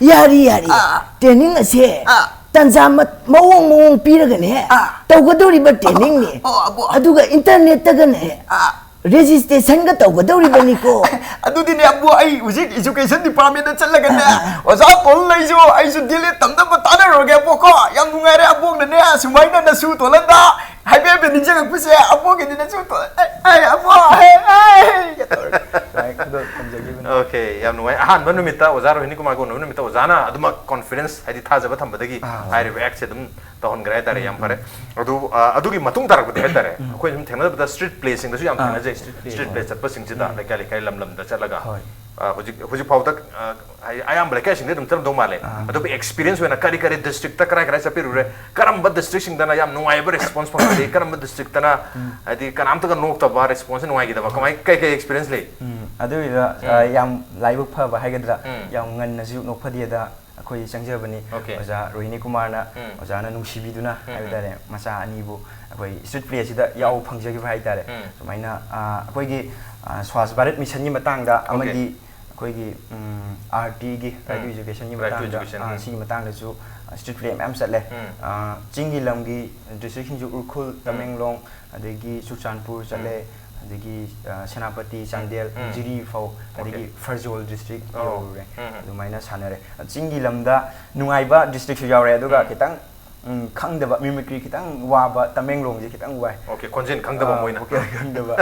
ꯌꯥꯔꯤ ꯇ꯭ꯔꯦꯅꯤꯡ ꯑꯁꯦ ꯇꯟꯖꯥ ꯃꯑꯣꯡ ꯄꯤꯔꯒꯅꯦ ꯇꯧꯒꯗꯧꯔꯤꯕ ꯇ꯭ꯔꯦꯅꯤꯡꯅꯤ ꯑꯗꯨꯒ ꯏꯟꯇꯔꯅꯦꯠꯇꯒꯅꯦ ꯔꯦꯖꯤꯁꯇ꯭ꯔꯦꯁꯟꯒ ꯇꯧꯒꯗꯧꯔꯤꯕꯅꯤꯀꯣ ꯑꯗꯨꯗꯤꯅꯦ ꯑꯕꯣ ꯑꯩ ꯍꯧꯖꯤꯛ ꯏꯖꯨꯀꯦꯁꯟ ꯗꯤꯄꯥꯔꯠꯃꯦꯟꯇ ꯆꯠꯂꯒꯅꯦ ꯑꯣꯖꯥ ꯇꯣꯜꯍꯟ ꯑꯩꯁꯨ ꯗꯤꯂꯦꯠ ꯇꯝꯅꯕ ꯇꯥꯟꯅꯔꯨꯔꯒꯦ ꯑꯕꯣꯀꯣ ꯌꯥꯝ ꯅꯨꯡꯉꯥꯏꯔꯦ ꯑꯕꯣꯛꯅꯅꯦ ꯁꯨꯃꯥꯏꯅ ꯅꯁꯨ ꯇꯣꯜꯍꯟꯗ ꯍꯥꯏꯐꯦꯠ ꯅꯤꯡꯁꯤꯡꯉꯛꯄꯁꯦ ꯑꯕꯣꯛꯀꯤꯗꯤ ꯅꯁꯨ ओके याम नुवाई अहान बनु मिता ओजार हिनी कुमार को नुनु मिता ओजाना अदुमा कॉन्फिडेंस हाइदि थाजबा थंबदगी हाइरे एक्ट से दम तहन ग्राय तारे याम फरे अदुगी मतुंग तारक बदे तारे अखोय हम थेना बदा स्ट्रीट प्लेसिंग दसु याम थेना जे स्ट्रीट प्लेस चतप सिंगजिदा लेका लेका लम द चलगा हुजि फाउदा आयाम लेका सिंग दम चल दो माले अदु एक्सपीरियंस वेना करी करी डिस्ट्रिक्ट तक कराय कराय चपिरुरे करम बद डिस्ट्रिक्ट सिंग दना याम नुवाई ब रिस्पांस फंगदे करम बद डिस्ट्रिक्ट तना हाइदि कनाम तक नोक तबा रिस्पांस नुवाई गिदा कमाई कई कई एक्सपीरियंस ले ยามไลบุกเพิ่มให้กันละยามเงินนะสินกพอดีดาคุยจังเจอบันนี้อาจารย์โรยนิกุมารนะอาจารย์นุ่งชีวิตุนะให้ได้เลยมาซาอันนี้บุคุยสุดเปลี่ยนสิดายาวพังเจอกี่ให้ได้เลยสมัยน่ะคุยกี่สวาสบาร์มิชันยี่มาตั้งดาอามาดีคุยกี่RT กี่ Right to Education ยี่มาตั้งดาซีมาตั้งเลยจูสุดเปลี่ยนแอมเสร็จเลยจิงกี่ลำกี่ district ที่จูอุคุลตะเมงลงเด็กกี่สุชานปูเสร็จเลยเด็กกี่เซนาปฏิจันเดลจิรีฟาวเด็กกี่ฟาร์โจล district อยู่เลยดูไหมนะชันเลยจิงกี่ลำดานุ่งไอ้บ้า district อยู่ยาวเลยดูก็คิดตั้งขังเดบะมิมิกรีคิดตั้งว่าบะตะเมงลงจะคิดตั้งไว้โอเคคนเช่นขังเดบะมวยนะโอเคขังเดบะ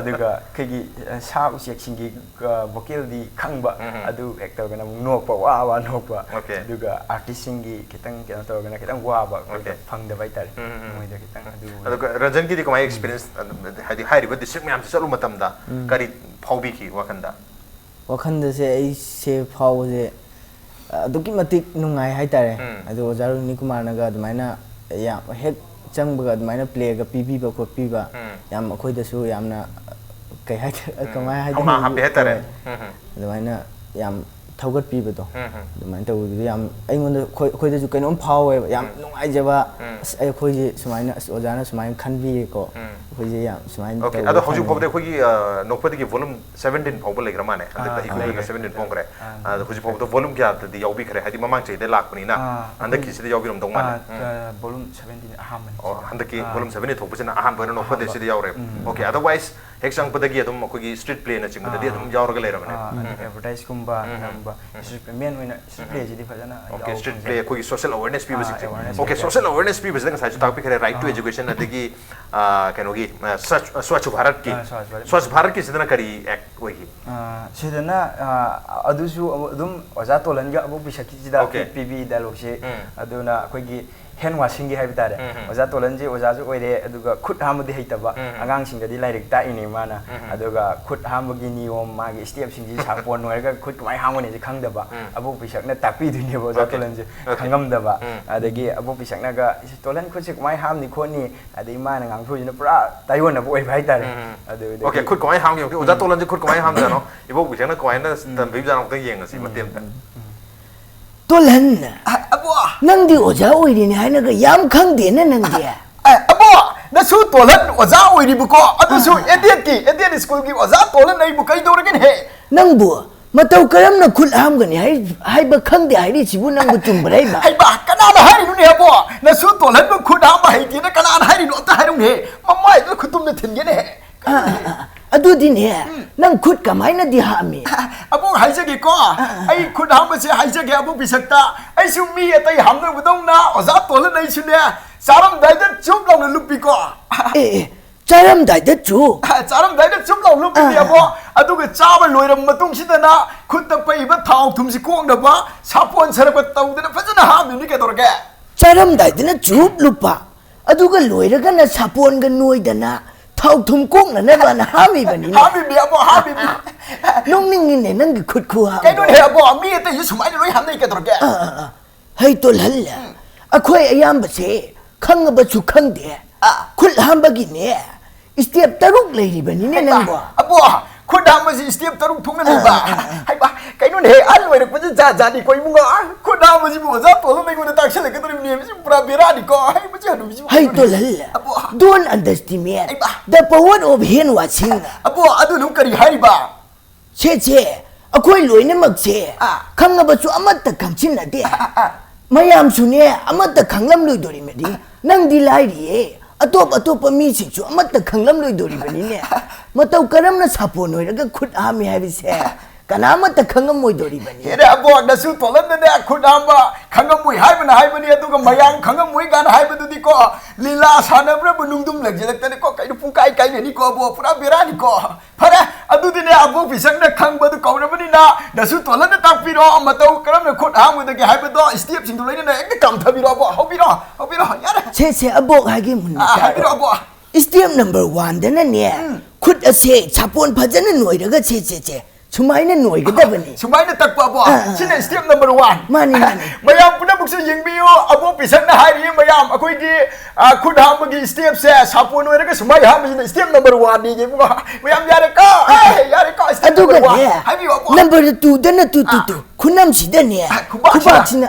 ดูก็คือกี่ชาวเสียชิงกี่วอลล์ดีขังบะดูเอกตัวกันนะมึงนกปะว่านกปะดูก็อาร์ติชิงกี่คิดตั้งกันตัวกันนะคิดตั้งว่าบะพังเดบะแต่มวยเด็กคิดตั้งดูก็รันจันกี่ที่ก็มา experience ให้ดีว่า district ไม่ยามจะสรุปมาทำได้การิพาวบีกี่ว่ากันได้ว่ากันได้เสียไอ้เสียพาวเสียตุกิมาติกนุ่งไงให้แต่ดูจารุนิคุมานะก็ทำไมนะยามเฮ็ดจังบก็ทำไมนะเพลย์กับปีบก็ปีบยามคุยจะสู้ยามนะไก่ให้ก็ไม่ให้เอามาฮับให้แต่ทำไมนะยามเท่ากับปีบตัวทำไมแต่ยามไอ้คนคุยจะสู้กันน้องพาวเว้ยยามนุ่งไอ้จะว่าไอ้คุยจะสมัยนะอาจารย์สมัยคันวีก็คุยจะยามสมัยโอเคแล้วเขาจะพบได้คุยนกพอดีกี่ volume 17พอเป็นเลยกระมังเนี่ยอันนี้อีกคนก็17พองกันเลยเขาจะพบตัว volume กี่ตัวที่ยาวบีกันเลยให้ที่มามั่งใจได้หลักคนนี้นะอันนี้กี่สิ่งที่ยาวบีลงตรงมัน volume 17อาหารมันอ๋ออันนี้กี่ volume 17ถูกเป็นอาหารเบอร์นกพอดีสิ่งที่ยาวเลยโอเค otherwise เฮกซังพอดีกี่ตัวคุย street play นะจริงมันเดียวตัวยาวกันเลยหรอเนี่ยadvertise กุมบ้าstreet play เมียนไว้นะ street play จะดีพอจะนะโอเค street play คุย social awareness ปีบสิโอเค social awareness ปีบสิตั้งแต่ใช้ชุดตาพี่เคย right to education นะที่กี่กันโอเคस्वच्छ Bharat की स्वच्छ भारत की सिद्धना करी एक वही सिद्धना अदुसु अदुम ओजा तोलन गा Abu whisky जिदा PB dialogue से अदुना कोई की हैंड वाशिंग की हाइब तारे ओजा तोलन जे ओजा जो ओइरे अदुगा खुद हामदि हैतबा आगांग सिंगदि लाइरिक ताइने माना अदुगा खुद हामबगी नियम मागी स्टेप सिंगि सापोन नोरगा खुद कमाय हामगने जे खंगदबा अबु बिसकना तापी दुने ओजा तोलन जे खंगमदबा अदगी अबु बिसकना गा तोलन खुद से कमाय हामनि खोनि अदि माना गांथुजिना पुरा ताइवन अबु ओइ भाई तारे अदु ओके खुद कमाय हामगि ओजा तोलन जे खुद कमाय हामदा नो इबु बिसकना कमाय ना तन बिबजा नों तंग येंग सि मतेम ता तोलन अबु नंदी ओजा ओइरिने हाइनगा याम खंगदे न नंदी अबु नसु तोलन ओजा ओइरिबुको अदुसु एडियट स्कूल की ओजा तोलन नै बु कई दोरगन हे नंबु मतौ करमना खुद हामगनि हाइबा खंगदे हाइरि सिबु नंबु चुमबराइबा हाइबा कनाना हाइरिनु ने अबु नसु तोलन बु खुद हाम हाइदिना कनाना हाइरिनु अता हाइरुं हे मम्माइ दु खुतुमने थिनगेने हे अदुदिने नंग खुद कमाइना दि हामि अबु हाइजगे को आई खुद हामसे हाइजगे अबु बिसक्ता आई सुमी अतै हामनो बदौना ओजा तोलन नै सुने चारम दाइदा चुप लाउन लुपि को ए चारम दाइदा चुप लाउन लुपि अबु अदुगे चाबा लोइरम मतुंग सिदना खुद त पैबा थाउ थुमसि कोंगदबा सापोन सरक तौदना फजना हामनि के दोरगे चारम दाइदना चुप लुपा अदुगे लोइरगना सापोन ग नोइदना थाउ थुम कोंगना नबना हामि बनि हामि अबु हामि नोंनिंगिने नंग खुद खुहा कैनो हे अबु मी त यु सुमाइ लोइ हामनि के दोरगे है तो लल्ला अखोय अयामबसे खंगबसु खंगदे खुद हामबगिने स्टेप तरुक लेरिबनिने नंगबो अबु खुद हामबसि स्टेप तरुक थुंगना लेबा हाइबा कैनो हे अल लोइरकबजे जाजानि कोइ मुंगा खुद हामबसि बोजा तोलो मैगुना ताक्सले कदरि नेमसि पुरा बेरानि को हाइबजे हनुबिसि है तो लल्ला don't underestimate the power of hand washing अबु अदु नु करि हाइबा छे अखोय लोइनमक्से खंगबसु अमत्त खंगचिनदे मयाम सुने अमत्त खंगलम लोइदोरिमेदि नंगदि लाइरिए अतोप मीसिंगसु अमत्त खंगलम लोइदोरिबनिने मतौ करमना सापोन होइरगा खुद हामि हाबिसे कनामत खंगम मोइदोरिबनि हेरे अबो नसु तोलनने खुद हामबा खंगम मोइ हाइबना हाइबनि अदुगा मयाम खंगम मोइ गान हाइबदुदि को लीला सानब्रा बुनुंगदुम लगजलक्तने को कैदु पुंकाइ काइनेनि को अबो पुरा बेरानि को फरे अदुदिने अबो बिसंगना खंगबदु कौरबनिना नसु तोलनने तापिरो मतौ करमना खुद हामदगे हाइबदो स्टेप सिंदु लैने एक काम थबिरो अबो हबिरो यारे छे अबो हागे मुन्ना हाबिरो अबो स्टेप नंबर 1 दने ने खुद असे सापोन फजन नोइरगा छे सुमाइना नोइगदबनि सुमाइना तकपा अबो सिने स्टेप नंबर 1 मानी मयाम पुना बुक्स यिंगबियो अबो पिसंगना हाइरि मयाम अखोइगी खुद हामबगी स्टेप से सापोन ओइरगा सुमाइ हामबि स्टेप नंबर 1 नि जेबो मयाम यारे का step aduga number 2 dana tu kunam sidane kubak sina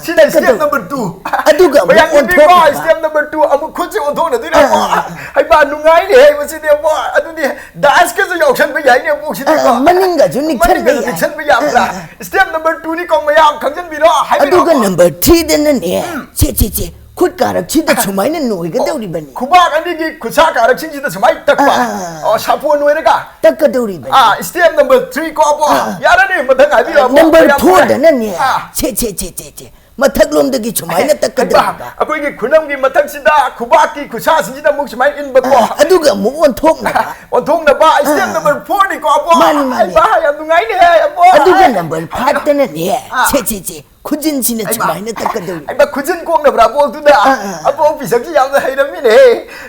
sina step number 2 aduga on top step number 2 amu khutsi on thona dina hai ba nungai ne hai masi de bo aduni dance ka jo yakshan ba yai ne bo si de ko maninga juni chan ba yam la step number 2 ni ko mayam khangjan bi ro hai aduga number 3 dana ne che khut karak chida chumai na noi ga dauri bani kubak ani gi khusa karak chin chida chumai tak ba sapu noi ra ka tak ka dauri bani step number 3 ko bo yara ne mathang ai bi ro number 4 dana ne che mathak lom dagi chumai na tak ka dauri akoi gi khunam gi mathak sida khubak ki khusa sin sida muk chumai in ba ko aduga mu on thok na ba step number 4 ni ko bo mani ba ya nungai ne bo aduga number 5 dana ne che khujin sina chumai na tak ka dauri ai ba khujin ko na bra bol tu da abo bisak ji yam da hai ram ni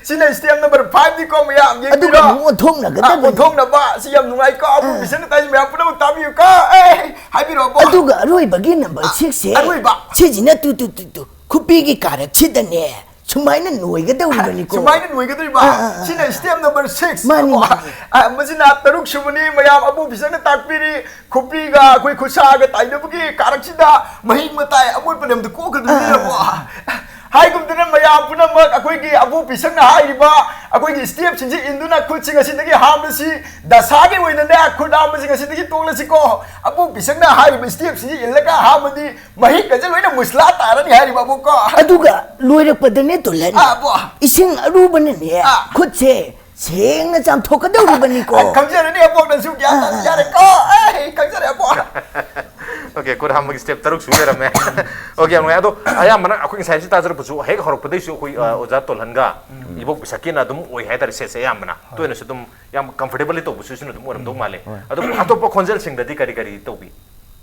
sina step number 5 ni ko yam ye aduga mu on thok na ga da on thok na ba si yam nungai ko abu bisak ta ji yam puna ta bi ka hai bi ro bo aduga roi bagi number 6 se aroi ba chejina tu kupi gi karak chidane chumai na noi ga dauri bani ko chumai na noi ga dauri ba sina step number 6 mani masina taruk shumani mayam abu bisak na takpiri kupi ga koi khusa ga tai na bugi karak chida mahi matai abu panem de ko ga duri bo hai gum dina mayam puna mak akoi gi abu bisak na hai ba akoi gi step chinji induna khutsi ga sin gi ham si dasa gi oina ne khuda ma singa sin gi tongla si ko abu bisak na hai ba step si ilaga ham di mahi ga je loina musla tara ni hai ba bu ko aduga loirak padane to lan bo ising aru bane ne khutse seng jam thok dauri bani ko kamjare ne abu na su kya yare ko kamjare abu okay ko ham gi step taruk su le rame okay am ado aya mana akoi sai ta jar pusu he horok padai su koi oja tol hanga ibok bisakina dum oi hai dar se yam mana to ne su dum yam comfortably to busu sinu dum oram dum male ado ato po konjel sing dadi kari to bi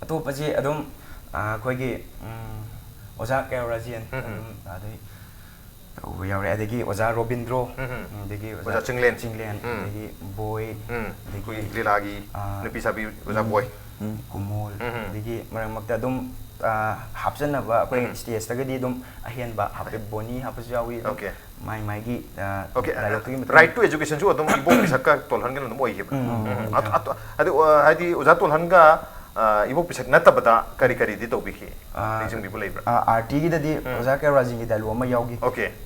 ato pa ji adum koi gi oja Rajan adai yaure adagi oja Robindro adagi oja Chinglen adagi boy adagi lilagi nupi sabi oja boy kumol adagi marang magta dum hapsan na ba koi stage tagadi dum ahian ba hape boni hapas jawi okay mai gi okay right to education ju adum ibok bisakka tolhan gen dum oi hib adu adi oja tolhan ga ibok bisak natabada kari di to biki nijung bi bulai bra RT gi dadi oja Rajan gi dalu ma yawgi okay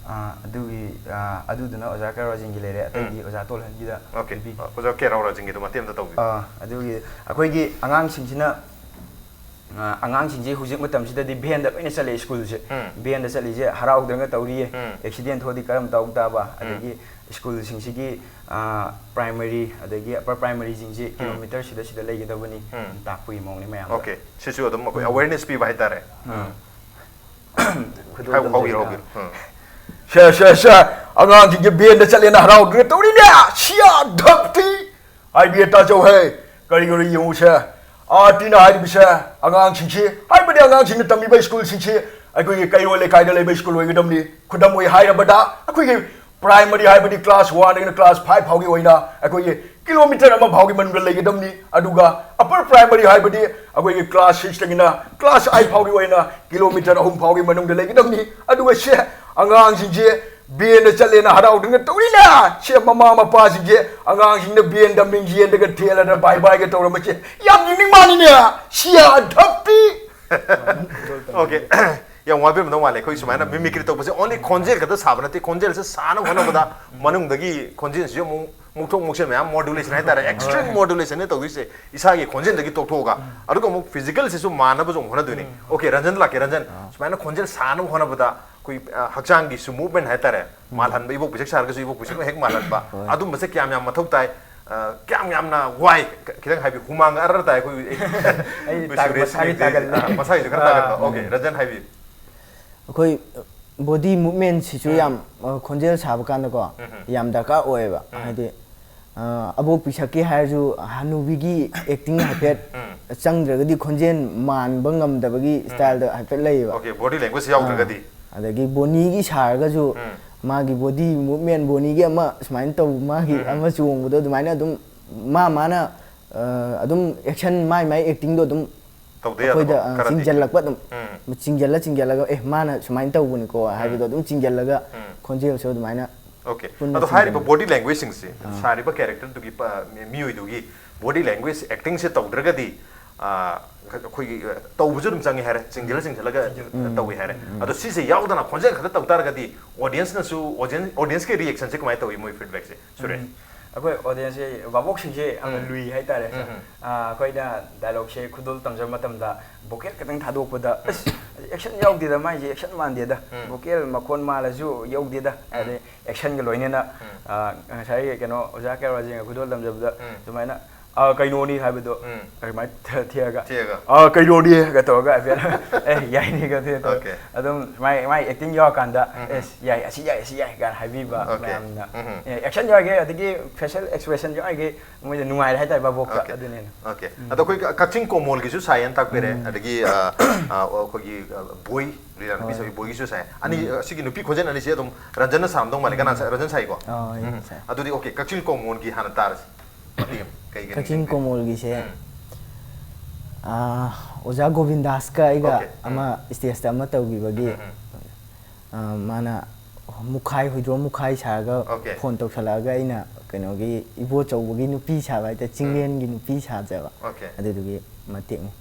adu duna oja Rajan gi lere atagi oja tolhan gi da okay oja Rajan gi to matem da to bi adu gi akoi gi angang singina angang singji hujik matam sida di bhen da ina chale school je bhen da chale je harau danga tawri accident thodi karam taw ta ba adagi school singsi primary adagi upper primary singji kilometer sida legi da bani takpui mong ni mayam okay sisu adum ko awareness pi bai tare how sha angang singji bhen da chale na harau danga tawri ne sia dhakti ai bi ta chau hai kari yu sha tina hai bisa angang singsi hai bade angang sing tami ba school singsi akoi kai ro le kai da le ba school oi gadam ni khudam oi hai rabada akoi primary hai badi class 1 and class 5 phaugi oina akoi kilometer ama phaugi man le gadam ni aduga upper primary hai badi akoi class 6 tagina class 8 phaugi oina kilometer ahum phaugi manung le gadam ni aduga she angang singsi bien da chale na harau ding to ina che mama mapa singje angang sing da bien da ming jien da thela da bye bye ga to ma che yam ning mani ne sia dhapti okay yang wabe mno wale koi sumana mimicry to base only konjel ka da sabna te konjel se sana hono bada manung dagi konjel se mu mukthok muksel ma modulation hai tare extreme modulation ne to dise isa ge konjel dagi to thoga aru ko mu physical se su mana ba jong hona duni okay Ranjan la ke Ranjan sumana konjel sana hona bada koi hakchang gi su movement hai tare malhan ba ibok bisak sar ga su ibok bisak hek malhan ba adum base kyam yam mathok tai kyam yam na why kidang hai bi humang ar tai koi masai tagal masai ju kar tagal okay Ranjan hai bi akoi body movement si chu yam khonjel sab kan ko yam daka oeba haide abo pisaki haiju hanubi gi acting hapet changdragadi khonjen man bangam dabagi style da hapet leiba okay body language yaudragadi adagi boni gi sarga ju magi body movement boni gi ama smain to magi ama chuong do dumaina dum mana adum action mai acting do dum ꯑꯩꯈꯣꯏꯗ ꯆꯤꯡꯖꯜꯂꯛꯄ ꯑꯗꯨꯝ ꯆꯤꯡꯖꯜꯂꯒ mana sumain tawbuni ko haibido dum chingjalaga khonjel so dumaina Okay. Ado hari body language sing si. Sari ba character tu ki miui tu ki body language acting se tau draga di koi tau bujur mchangi hare single ga tau hare. Ado si se yau dana khonje khada tau tar ga di audience na su audience ke reaction se kumai tau moi feedback se. Suresh. Akoi audience se babok sing se ang lui hai tare. Akoi da dialogue se khudul tamjar matam da vocal katang thadok pada action yau di da mai je action man di da vocal makon ma la ju yau di da ade action ga loine na sai keno oja ka rajing khudul tamjar da tumaina kaino ni hai bedo mai thiaga kaino ni ga to ga yai ni ga the to adum mai acting yo kan da yai asi yai ga hai bi ba na action yo ga adigi facial expression yo ga mo nungai hai tai ba bok ka adune na okay ado koi kaching ko mol gi su science tak pere adigi ko gi boy riran bi so boy gi su sai ani sigi nupi khojen ani se adum ranjan sam dong male kana ranjan sai ko ado di okay kaching ko mol gi han tar Kaching Komol gise Oja Govindas ka iga ama stage ama tawgi bagi mana mukhai huidro mukhai saga phone to khalaga ina keno gi ibo chawgi nupi saga ta chinglen gi nupi sa jaba adu gi mating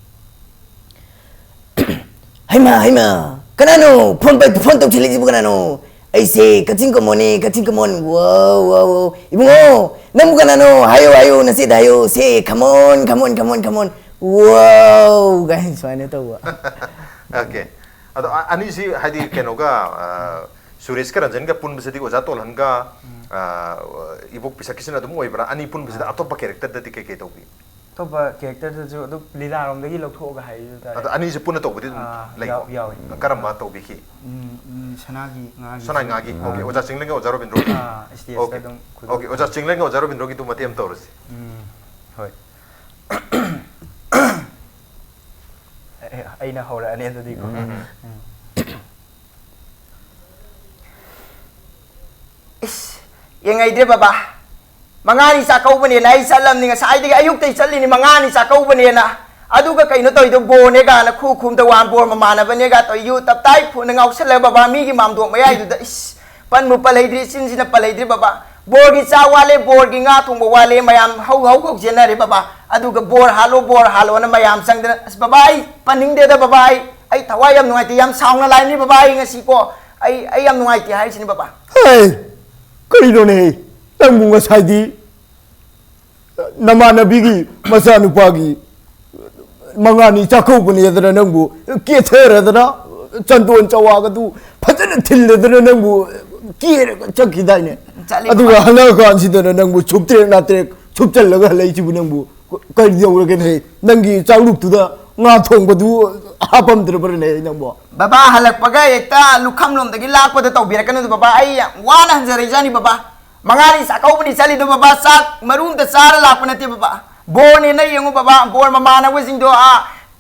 haima kanano phone to chili jibu kanano Aise kaching komon wow ibungo namu kanano hayo nasi dayo say come on wow guys soalnya tahu okay ado ani si hadi kenoga Suresh ka Ranjan ka pun bisa di oja tol hanga ibuk bisa kisina dum oibra ani pun bisa atopa character dati ke tobi toba character ju du lila rom dagi lokho ga hai ta ado ani se pun to budi lai karamba to biki sanagi ngagi okay oja singlenga oja robin rogi okay oja singlenga oja robin rogi tu matiam torus hoi aina hora ani ando di ko yengai de baba mangani sa kau bani na isalam ni ngasai de ayuk te challi ni mangani sa kau bani na aduga kaino toy do bone ga na khu khum ta wan bor mamana bane ga toy yu tap tai phu na ngau sele baba mi gi mam do mayai du da is pan mu palai dri sin sin palai dri baba bor gi cha wale bor gi nga thung wale mayam hau jena re baba aduga bor halo na mayam sang da baba ai paning de da baba ai thawai yam nuai ti yam saung na lai ni baba ai ngasi ko ai yam nuai ti hai sin baba hey kaino ne nang bunga sai di nama nabi gi masa nupa gi mangani chakau bani adana nangbu ke thera adana chandon chawa ga du phajana thil adana nangbu ke chakki dai ne adu hana kan sidana nangbu chuptre na tre chupchal laga lai chi bu nangbu kai diau ga ne nangi chawluk tu da nga thong ba du hapam dre bar ne nangbu baba halak paga ekta lukham lom dagi lak pa da tau bira kanu baba ai wana hanjari jani baba mangari sakau bani sali do baba sak marum da sara lak pa nate baba bone na yengu baba bor mama na wazing do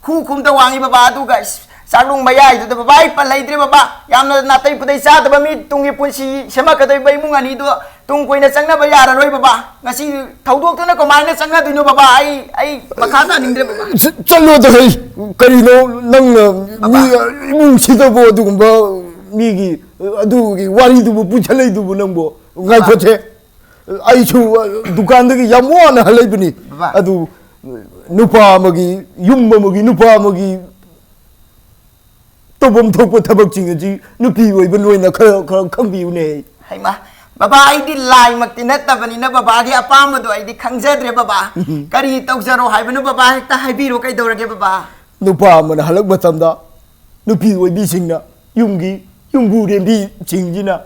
khu khum ta wangi baba tu guys saklung mayai tu baba pa laidre baba yamna na tai pudai sa ta mi tungi punsi sema ka dai bai mungani do tung koina changna ba yara roi baba ngasi thaudok tu na ko mai na changna du no baba ai makha ta ningre baba chalo da hei karino nang mi imung sida bo du ba mi gi adu gi wari du bu chalai du bu nang bo ngai ko che ai chu dukan da gi yamwa na halai bani adu nupa magi yum magi nupa magi tobom thok thabak ching ji nupi oi ban loi na khang bi ne hai ma baba ai di lai mak ti nat ta bani na baba gi apam do ai di khangjadre baba kari taujaro hai banu baba ta hai bi ro kai dorage baba nupa man halak batam da nupi oi bi sing na yum gi yum bu dem bi ching ji na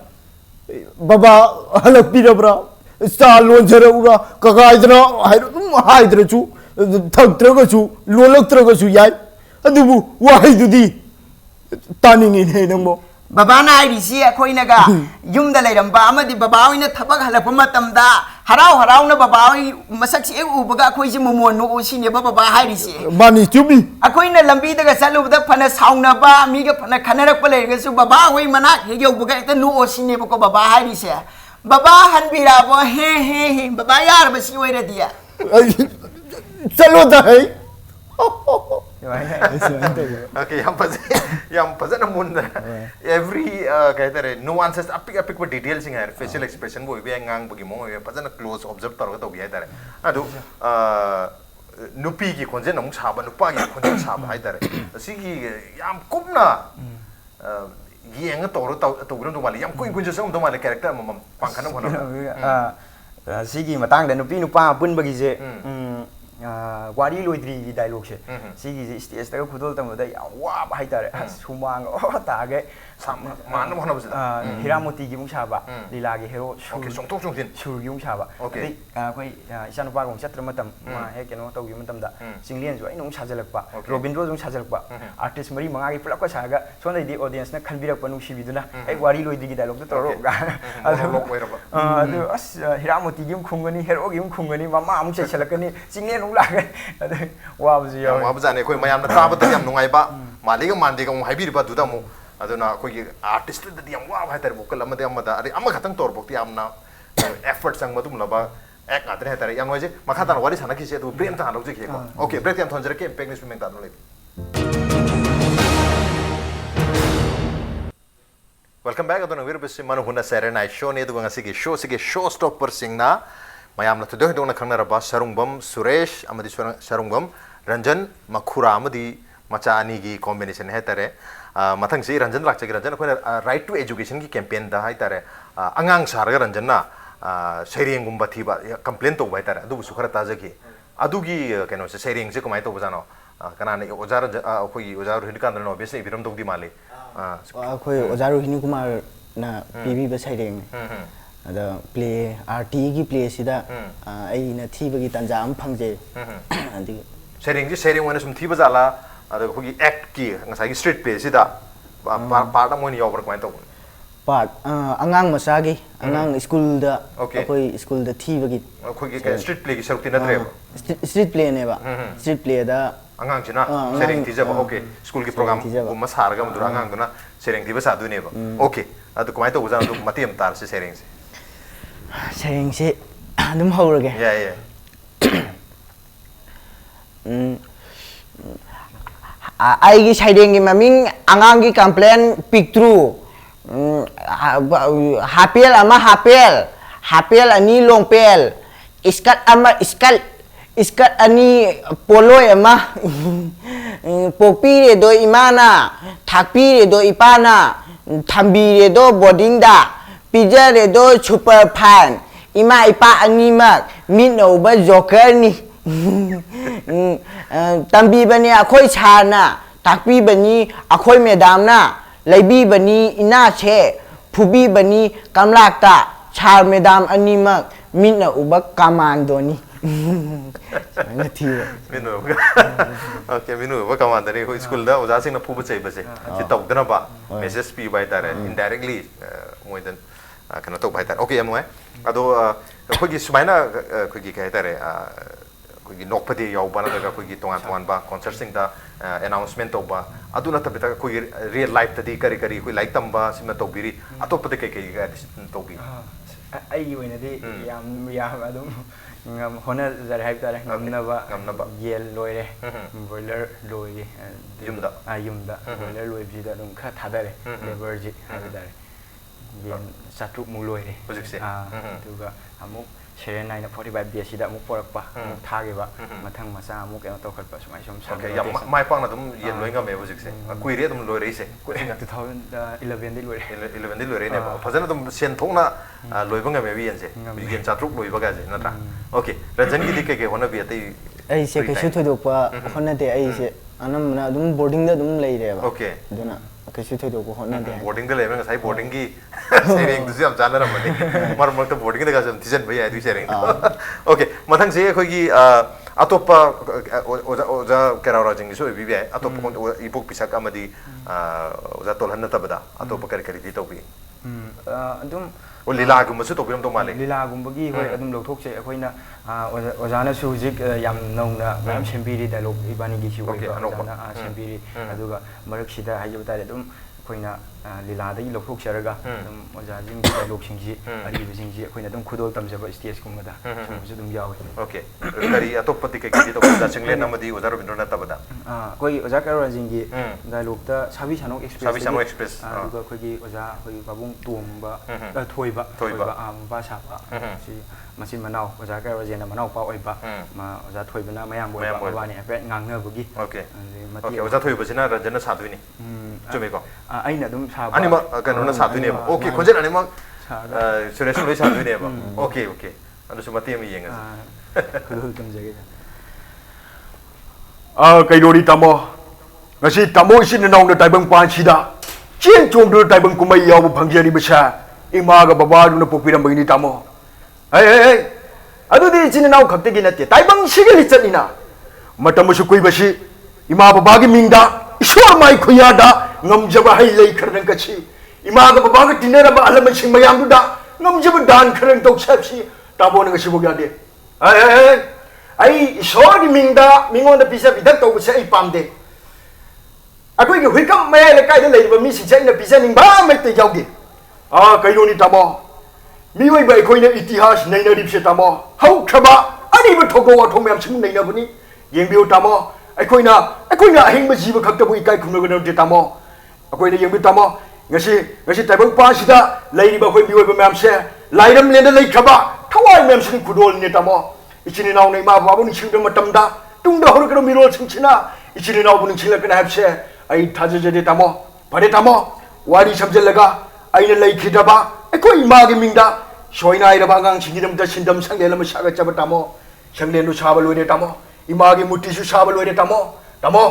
baba halak bi rabra sa lon jara ura kagai dra hai dra chu thak tra ga chu lolak tra ga chu yai adubu wai du di taning ne nang mo baba na ai si akhoi na ga yum da lai ramba amadi baba oi na thabak halak matam da harau na baba oi masak si u baga akhoi si momon no si ne baba hai ri si mani chubi akhoi na lambi da ga salu da phana sauna ba mi ga phana khanarak pa lai ga su baba oi mana he yo baga ta no o si ne ko baba hai ri si baba han bira bo he baba yar ba si oi ra dia chalo da hai Okay, yang fazana munda every kaitare nuances apik details sing hai facial expression bo bi ngang bagi mo fazana close observe tar to bi hai tare adu nupi ki khonjen amuk saba nupa ki khonjen saba hai tare sigi yam kumna yeng to gram to mali yam kuin sam to mali character amam pangkana hona sigi matang da nupi nupa pun bagi je wari loidri dialogue se sigi stage ta khudol tam da wa ba hai tare sumang ta ge man mo na bujida hiramoti gi mung saba lila gi hero okay songtok songtin sur gi mung saba okay koi isan pa gong chatra matam ma he keno taw gi matam da singlien jo ai nong sajalak pa robindro jong sajalak pa artist mari manga gi pulak ko saga son dai di audience na khalbirak pa nung sibiduna ai wari loidri gi dialogue to ro adu as hiramoti gi mung khungani hero gi mung khungani mama amuk chalakani singlien nong la adu wa bu ji wa bu jane koi mayam na ta ba ta yam nungai ba mali ga mandi ga mu haibir ba du da mu aduna koi artist da yam wa ba tar bokal amada amada ari amma khatang tor bokti amna effort sang madum laba ek atre ha tare yam noje makha tan wari sana ki se du prem ta hanok je ke ko okay break yam thonjere ke impact nis meng ta no le welcome back aduna wir bisi manu huna sare night show ne du ngasi ge show stopper singna mayam na tudo dona khangna raba Sharungbam Suresh amadi Sharungbam Ranjan makhura amadi macha ani gi combination hai tare mathang si Ranjan lakche Ranjan ko right to education ki campaign da hai tare angang sarga Ranjan na sharing gumba thiba complaint to bai tare adu su khara taja ki adu gi keno se sharing se komai to bajano kana ne ojar khoi ojar hidkan no obviously biram to di male khoi ojar hini kumar na pb ba sharing ada play RT gi play sida ai na thiba gi tanja am phangje adi sharing wana sum thiba jala ada khoi act ki ngasai gi street play sida part amoni yobar komai to part angang masagi angang school da koi school da thiba gi khoi gi street play gi sarukti na tre street play ne ba street play da angang china sharing thija ba okay school gi program gumma sarga mudura angang duna sharing thiba sa du ne ba okay adu komai to bujana du matiam tar se sharing se sharing se adum haurage yeah ai gi sharing gi maming angang gi complain pictru hapel ani longpel iskat ani poloy ama pokpi re do imana thakpi re do ipana thambi re do boarding da pija re do super fan ima ipa ani mak mino ba joker ni tambi bani akhoi chana takpi bani akhoi medam na laibi bani ina che phubi bani kamlakta char medam ani mak minna uba kamando ni na thiwa minu okay minu uba kamando ni ko school da oja sing na phuba chei ba se ti tok dana ba message pi bai tare indirectly moidan kana tok bai tare okay amoi ado ko gi sumaina ko gi kai tare ko gi nokpati yaw bana daga ko gi tongan ba concert sing da announcement to ba aduna tabita ko real life tadi kari ko like tamba sima to biri atop pati kai ga to bi ai wena di yam adum ngam hona zar hai tare ngamna ba yel loire boiler loi yumda boiler loi bi da dum kha thadare labor ji hai tare yen satruk mu loire project se duga amuk Share 9 45 days sida mu porak pa mu thage ba mathang masa mu ke to khat pa sumai som sam okay yam mai pang na dum yen loi ngam e project se kui re dum loi re se 2011 di loi 11 di loi re ne ba phajana dum sen thong na loi ba ngam e yen se yen chatruk loi ba ga je na tra okay Ranjan gi dik ke hona bi atai ai se ke su thodok pa hona de ai se anam na dum boarding da dum lai re ba okay duna ke su thodok ko hona de boarding da le ba sai boarding gi sharing du jam jana ra mani mar mar to boarding da ga jam tijan bhai ai du sharing okay mathang se khoi gi atopa oja kera ra jing so bi bi atopa kon ipok pisak amadi oja tolhan na tabada atopa kari kari ti to bi adum lila gum su to bi to male lila gum bagi hoi adum lokthok se akoina ojana su hujik yam nongna mayam sembiri dialogue ibani gi su ojana sembiri aduga marak sida hayu tare adum koina lila dai lokthok saraga adum oja jing dialogue singji ari bi singji koina adum khudol tamjaba stage kumada sum su dum yawi okay kari atop pati ke gi to da single namadi oja robindra tabada कोई ओजा कैरोजिंग की dialogue ता साबी सानो express Sabi सानो express दुगा कोई ओजा कोई बाबुंग तोमबा थोइबा बा साबा सी मसी मनाव ओजा कैरोजिंग ना मनाव पा ओइबा मा ओजा थोइबना मयाम बोइबा बाबानी एपे ngangnabagi ओके ओके ओजा थोइबसिना रंजन साधुनी चुमेको आइना दुम साबा अनि म कनोना साधुनी ओके खोजेन अनि म सुरेश लोइ साधुनी ओके ओके अदुसु मते म येंगा खुदुल तुम जगे कईरोड़ी तमो ngasi tamo isin naw na taibang pansida chen chong do taibang kumai yaw phangjari basa ima ga baba du na popiram bagini tamo hey adu di isin naw khakte gi natte taibang sigil chatnina matam su koi basi ima baba gi mingda ishwar mai khuya da ngamjaba hai lei kharang ka chi ima ga baba ga dinner ba alam sing mayam du da ngamjaba dan kharang tok sap si tamo na ngasi bogya de hey ai ishwar gi mingda mingon da pisa bidak to basa ai pamde अकोई के हुइकम मैं लेकाय दे लेबा मी सिंचै न पिजनिंग बा मै ते जाउगे कइरोनी तमो मिवै bye खोइने इतिहास नैनरि फिसे तमो हौ खबा अनि ब ठोगो वाथो मैम सिम नैनबनि येंबिउ तमो अकोइना अहिंग जीव खक्तबु इकाय खुमनगो न तमो अकोइना येंबि तमो ngasi taibang pasida lairiba khoi miwै ba ma'am से लाइरम लेन लै खबा थवाय मैम सिं खुदोल ने तमो इचिनि नाव नै मा बाबु नि सिंग मतमदा तुंगदा हरकरो मिरोल सिंचिना इचिनि नाव बुनि सिंगलकना हबसे आई थाजजे तमो फरे तमो वारी सबजलगा आइने लैखिदबा एकोइ मागे मिंगदा सोइना आइरबा गांग सिंगिदम द सिंदम संगलेलम सागा चब तमो संगलेनु साबा लोइरे तमो इमागे मुटिसु साबा लोइरे तमो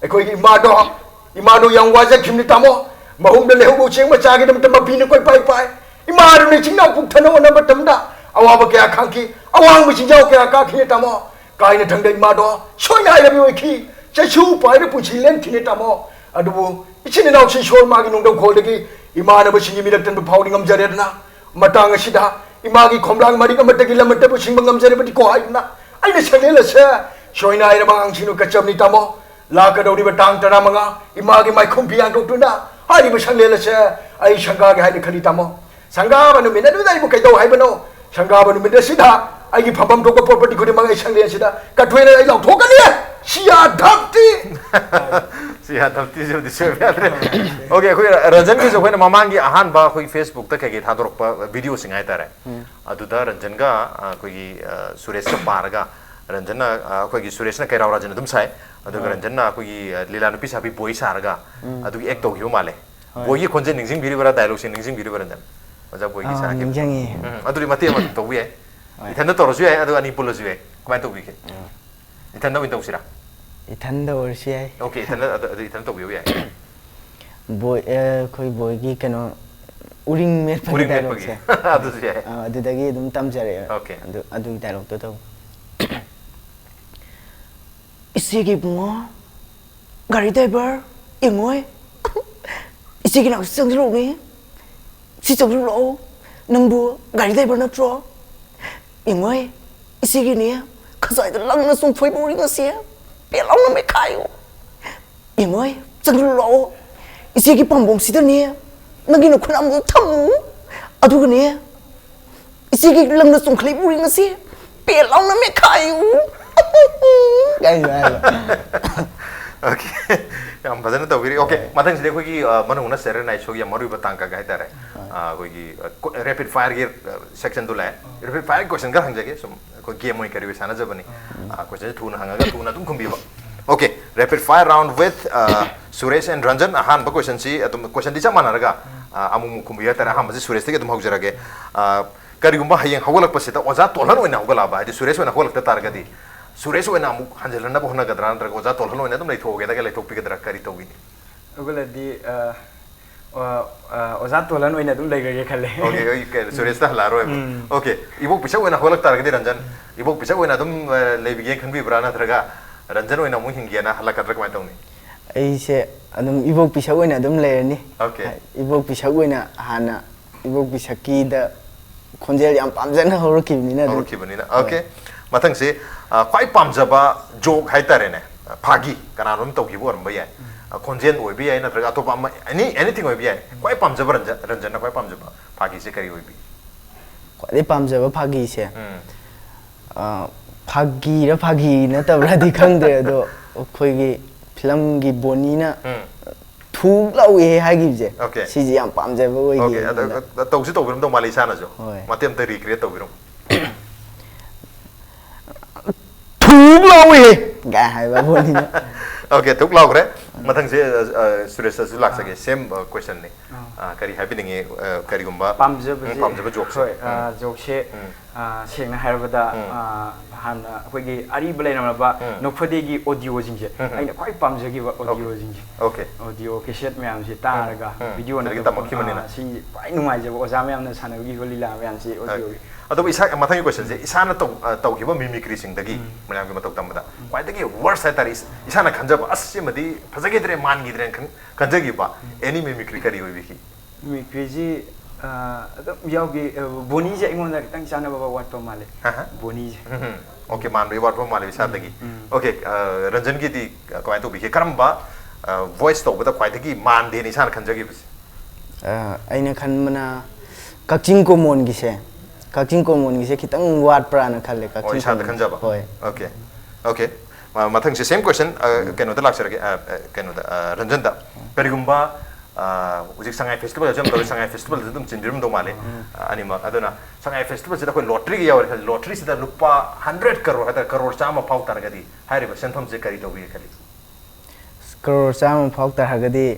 एकोइ इमादो yang waja khimni tamo mahum da lehu cheng ma chage dam tama pin koi pai imaru ne chingna puk thano na batam da awa ba kya khangki awang mi chingjau kya ka khine tamo kai ne thangdai imado soina airabi oiki chachu pai re puchi len khine tamo adubu ichine naw chi shol magi nungdam kholdagi imana ba singi mirak tan phawdi ngam jare na matang asida imagi khomlang mari ga matagi lamata bu sing ngam jare bati ko haina aina sanela se soina aira bang sinu kacham ni tamo la ka dawdi ba tang tara manga imagi mai khum piang tok tuna hari ba sanela se ai sanga ga hai khali tamo sanga ba no mina du dai bu kai do hai ba no sanga ba no mina sida ai gi phapam tok ko property ko manga ai sangle sida ka thwele ai law thok ka ni siya dhapti siya dhapti jo dise okay khoi ranjan ki jo khoi na mamang gi ahan ba khoi facebook ta kage thadorok pa video singai tare adu da ranjan ga khoi gi suresh ka par ga ranjan na khoi gi suresh na kai raw rajan dum sai adu ga ranjan na khoi gi lila nu pisa bi boy sar ga adu gi ek to hiu male boy gi khonje ningjing biri bara dialogue sin ningjing biri bara ranjan aja boy gi sa gi ningjang adu ri mate ma to wi ithanda to ro ju adu ani pulo ju kamai to wi ke ithanda win to sira ithanda orsi ai okay ithanda to wi boy khoi boy gi kano uring met pa dialogue se adu ju adu dagi dum tam jare okay adu dialogue to isi gi bungo gari driver ingoi isi gi na sang ro ni si chong ro nangbu gari driver na tro ingoi isi gi ni khazai da lang na sung phoi bo ring sia pe long na me khai ingoi chang ro isi gi pambong si da ni nagi no khunam tham adu gi ni isi gi lang na sung khlei bo ring sia pe long na me khai okay yam bazana to giri okay matang side khoi manung na ser nai chogi maru ba tang ka ga tare khoi rapid fire gear section dula rapid fire question ga hangjage sum ko game oi kari sana jabani question thuna hanga ga thuna tum khumbi ba okay rapid fire round with Suresh and Ranjan ahan ba question si atum question di chamana raga amu khumbi tare aham ba Suresh te dum haujarage kari gumba hayeng hawalak pasita oza tolan oina hawala ba di Suresh oina hawalak ta targa di Suresh oina amu hanjalana ba hona gadran tra oza tolan oina dum lai thoge da ga lai thok pi gadra kari tawini ugala di oza tolan oina dum lai ga khale okay Suresh ta halaro okay ibok pisa oina hawalak targa di Ranjan ibok pisa oina dum lai bige khanbi brana traga Ranjan oina mu hingiana halaka tra kamai tawni ai se adum ibok pisa oina dum lerani okay ibok pisa oina hana ibok pisa ki da khonjel yam pamjana horokibnina okay mathang se kwai pamjaba joke haitare ne phagi kananom tawki bo ramba yai khonjen oi bi ai na traga topa anything oi bi ai kwai pamjaba Ranjan na kwai pamjaba phagi se kari oi bi kwai pamjaba phagi se phagi na tabra di khangde ado khoi gi film gi bonina thu lau he hai gi je Okay. si ji yam pam je bo gi Okay, tau si tau biram tau mali sana jo. Hoi. Mati am te recreate tau biram. thu lau he ga hai ba bonina Okay, tuk lau kre. Matang se Suresh su lak sage same question ni. Kari happening e kari gumba. Pamjaba joke. Hoi, joke se sengna hairabada hana akhoi ariba leinamaba nokphadegi audio jingje aina khwai pamjagi audio jingje. Okay. Audio cassette myam si taraga video na si khwai nungai je oja myam na sanagi holila myam si audio gi Adobe isa matang question se isana tau giba mimicry sing dagi manyam gi matok tamda. Kwai dagi worst hai tari isana khanjaba as madi phajagi dre man gi dre khanjagi ba any mimicry kari hoi biki. mimicry ji yaugi boni je ingon da tang chana baba wat pa male boni je Okay, man re wat pa male bisa dagi. Okay, Ranjan gi di kwai to biki karamba voice to bada kwai dagi man de ni sana khanjagi bisi. aina khan mana kakching ko mon gi se kitang wat pra na khalle Oh, isa khanjaba. hoi Okay. Okay. Matang se same question keno da laksar ge keno da Ranjan da. Perigumba ujik sangai festival jam to sangai festival dum chindirum do male anima adona sangai festival sida koi lottery ge yaw lottery sida lupa 100 crore chama pau tar gadi haire ba sentham je kari do bi kali crore cham phok tar hagadi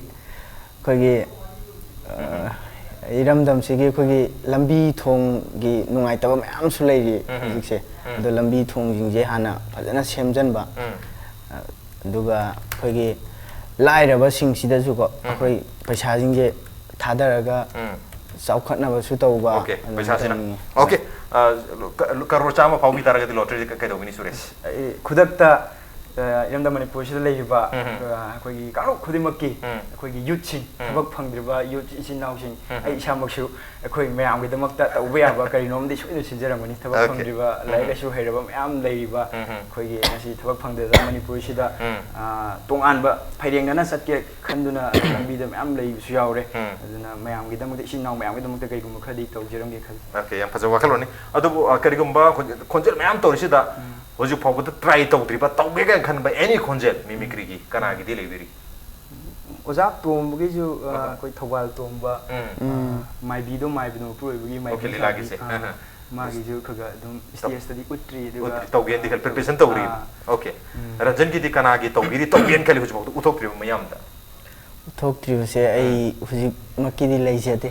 khoi gi iramdam sigi khoi gi lambi thong gi nungai taba mayam su lei ri ujik se do lambi thong jing je hana phajana semjan ba duga khoi gi lairaba sing sida ju ko khoi paisa jing je thadaraga chawkhatna su tauba Okay, paisa sina. Okay, crore chama pau bi tar gadi lottery kai do bini Suresh. khudakta yamda Manipur sida leiba akhoi karo khudimakki akhoi youth sing thabak phangdriba youth isin naw sing ai isamaksu akhoi mayam gi damakta tauba yaba kari nom di soina sinjarangani thabak phangdriba laika su heiraba mayam leiba akhoi gi ngasi thabak phangdeda Manipur sida tonganba phairengana satke khanduna lambi da mayam lei su yaure aduna mayam gi damakta isin naw mayam gi damakta kai gum khadi tawjiramge khal Okay, yang fajar wakal ni. Aduh kari gumba konjel mayam to sida hoju pau bata try to triba tau ge kan khan ba any konjel mimicry gi kana gi dile biri. Ozak tombugi ju koi thobal tomba mai bido pro bugi mai Okay, lagi se. magi ju khaga dum stage study utri de Utri tau gen dikal preparation tau ri. Okay. Ranjan gi di kana gi tau biri tau gen kali hoju pau uthok triba mayam da. thok tri se ai hujik makki di lei jate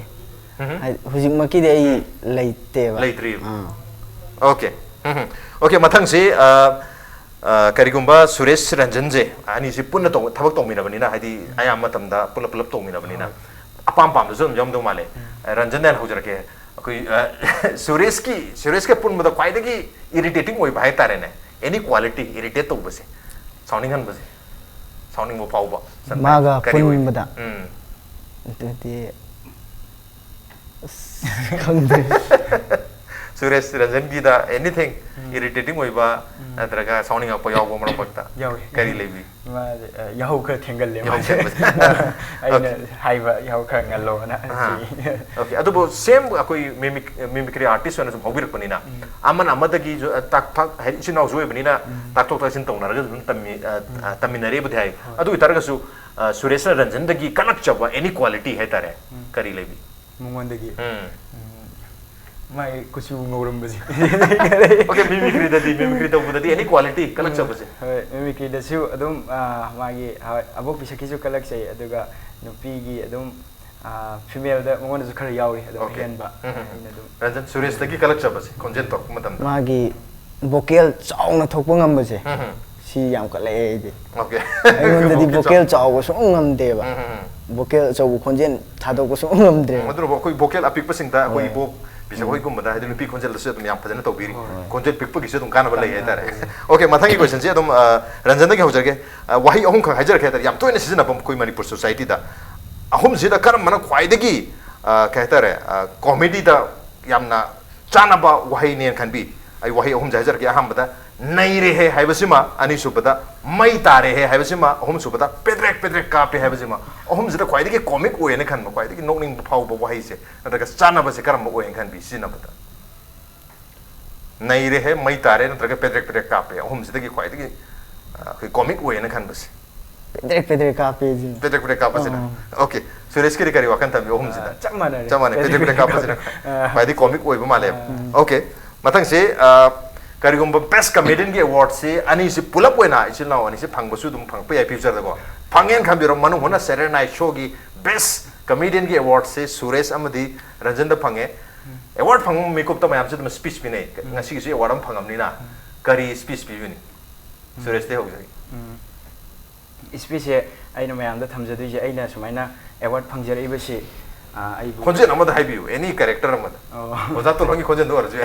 hujik makki di ai lei te ba Lei tri. Okay. Okay, matang si karigumba Suresh Ranjan je ani si punna to thabak to mina bani na hadi ayam matam da pulap to mina bani na apam pam zum jom do male Ranjan dan hujra ke koi Suresh ke pun mada kwai dagi irritating oi bhai tare ne any quality irritate to base sounding han base sounding mo pau ba maga pun bada te khangde Suresh Ranjan gi da anything irritating oi ba atraga sounding apa yaw bo mara bakta yaw kari lebi ma yaw kha thengal le ma aina haiba yaw kha ngalo na Okay, adu bo same akoi mimicry artist wana bhogir pani na aman amadagi jo tak thak hai chinau jo bani na tak tok sin tong na ga taminare bu thai adu itarga su Suresh Ranjan dagi kanak chaba any quality hai tare kari lebi mungondagi mai kuchu ngorum baji Okay, mimicry to budadi any quality kanak chaba se mimicry da su adum magi abok bisaki su kalak sai aduga nupi gi adum female da mongon su khara yauri adum hen ba ina adum Ranjan Suresh dagi kalak chaba se konjen tok matam magi vocal chaungna thokpa ngam se si yam ka le de Okay, ai wonda di vocal chaw so ngam de ba vocal chaw khonjen thado ko so ngam de madro koi vocal apik pasing ta koi bo bisa koi gum bada hadu nupi konjel da se tum yam phajana to biri konjel pik pik se tum kana ba lai hai tare Okay, mathangi question se adum Ranjan dagi hojar ke wahi ahum kha hajar ke tare yam to ina season apam koi Manipur society da ahum sida karam mana khwai dagi kaitare comedy da yamna chana ba wahi ne kan bi ai wahi ahum hajar ke aham bada nai re hai haibasima ani subada mai tare hai haibasima ahum subada pedrek ka pe haibasima ahum sida khwai dagi comic oye ne kan ba khwai dagi nokning phau ba wahi se nadaga chana ba se karam ba oye kan bi sina bada nai re hai mai tare nadaga pedrek ka pe ahum sida gi khwai dagi comic oye ne kan ba se Pedrek kape ji. Pedrek apa sih? Oke, Suresh kiri kari wakan tapi om sih. Camane. Pedrek apa sih? Pada komik oi bemale. Oke, matang sih kari gomba best comedian ke award sih, ani sih pull up wena, istilah lawan ani sih pang basu dum pang PIP user dego. Pangen kan biro Manung hona Saturday Night Show ki best comedian ke award sih Suresh amadi Ranjan da pange. Award pang makeup to mayam sih dum speech bine, ngasi sih award am pangam ni na. Kari speech bine. Suresh deh hoga. Speech aina mayam da thamjadu je aina sumaina award phangjare ibasi ai konjen amada haibiu any character amada. Oza to longi konjen do arju.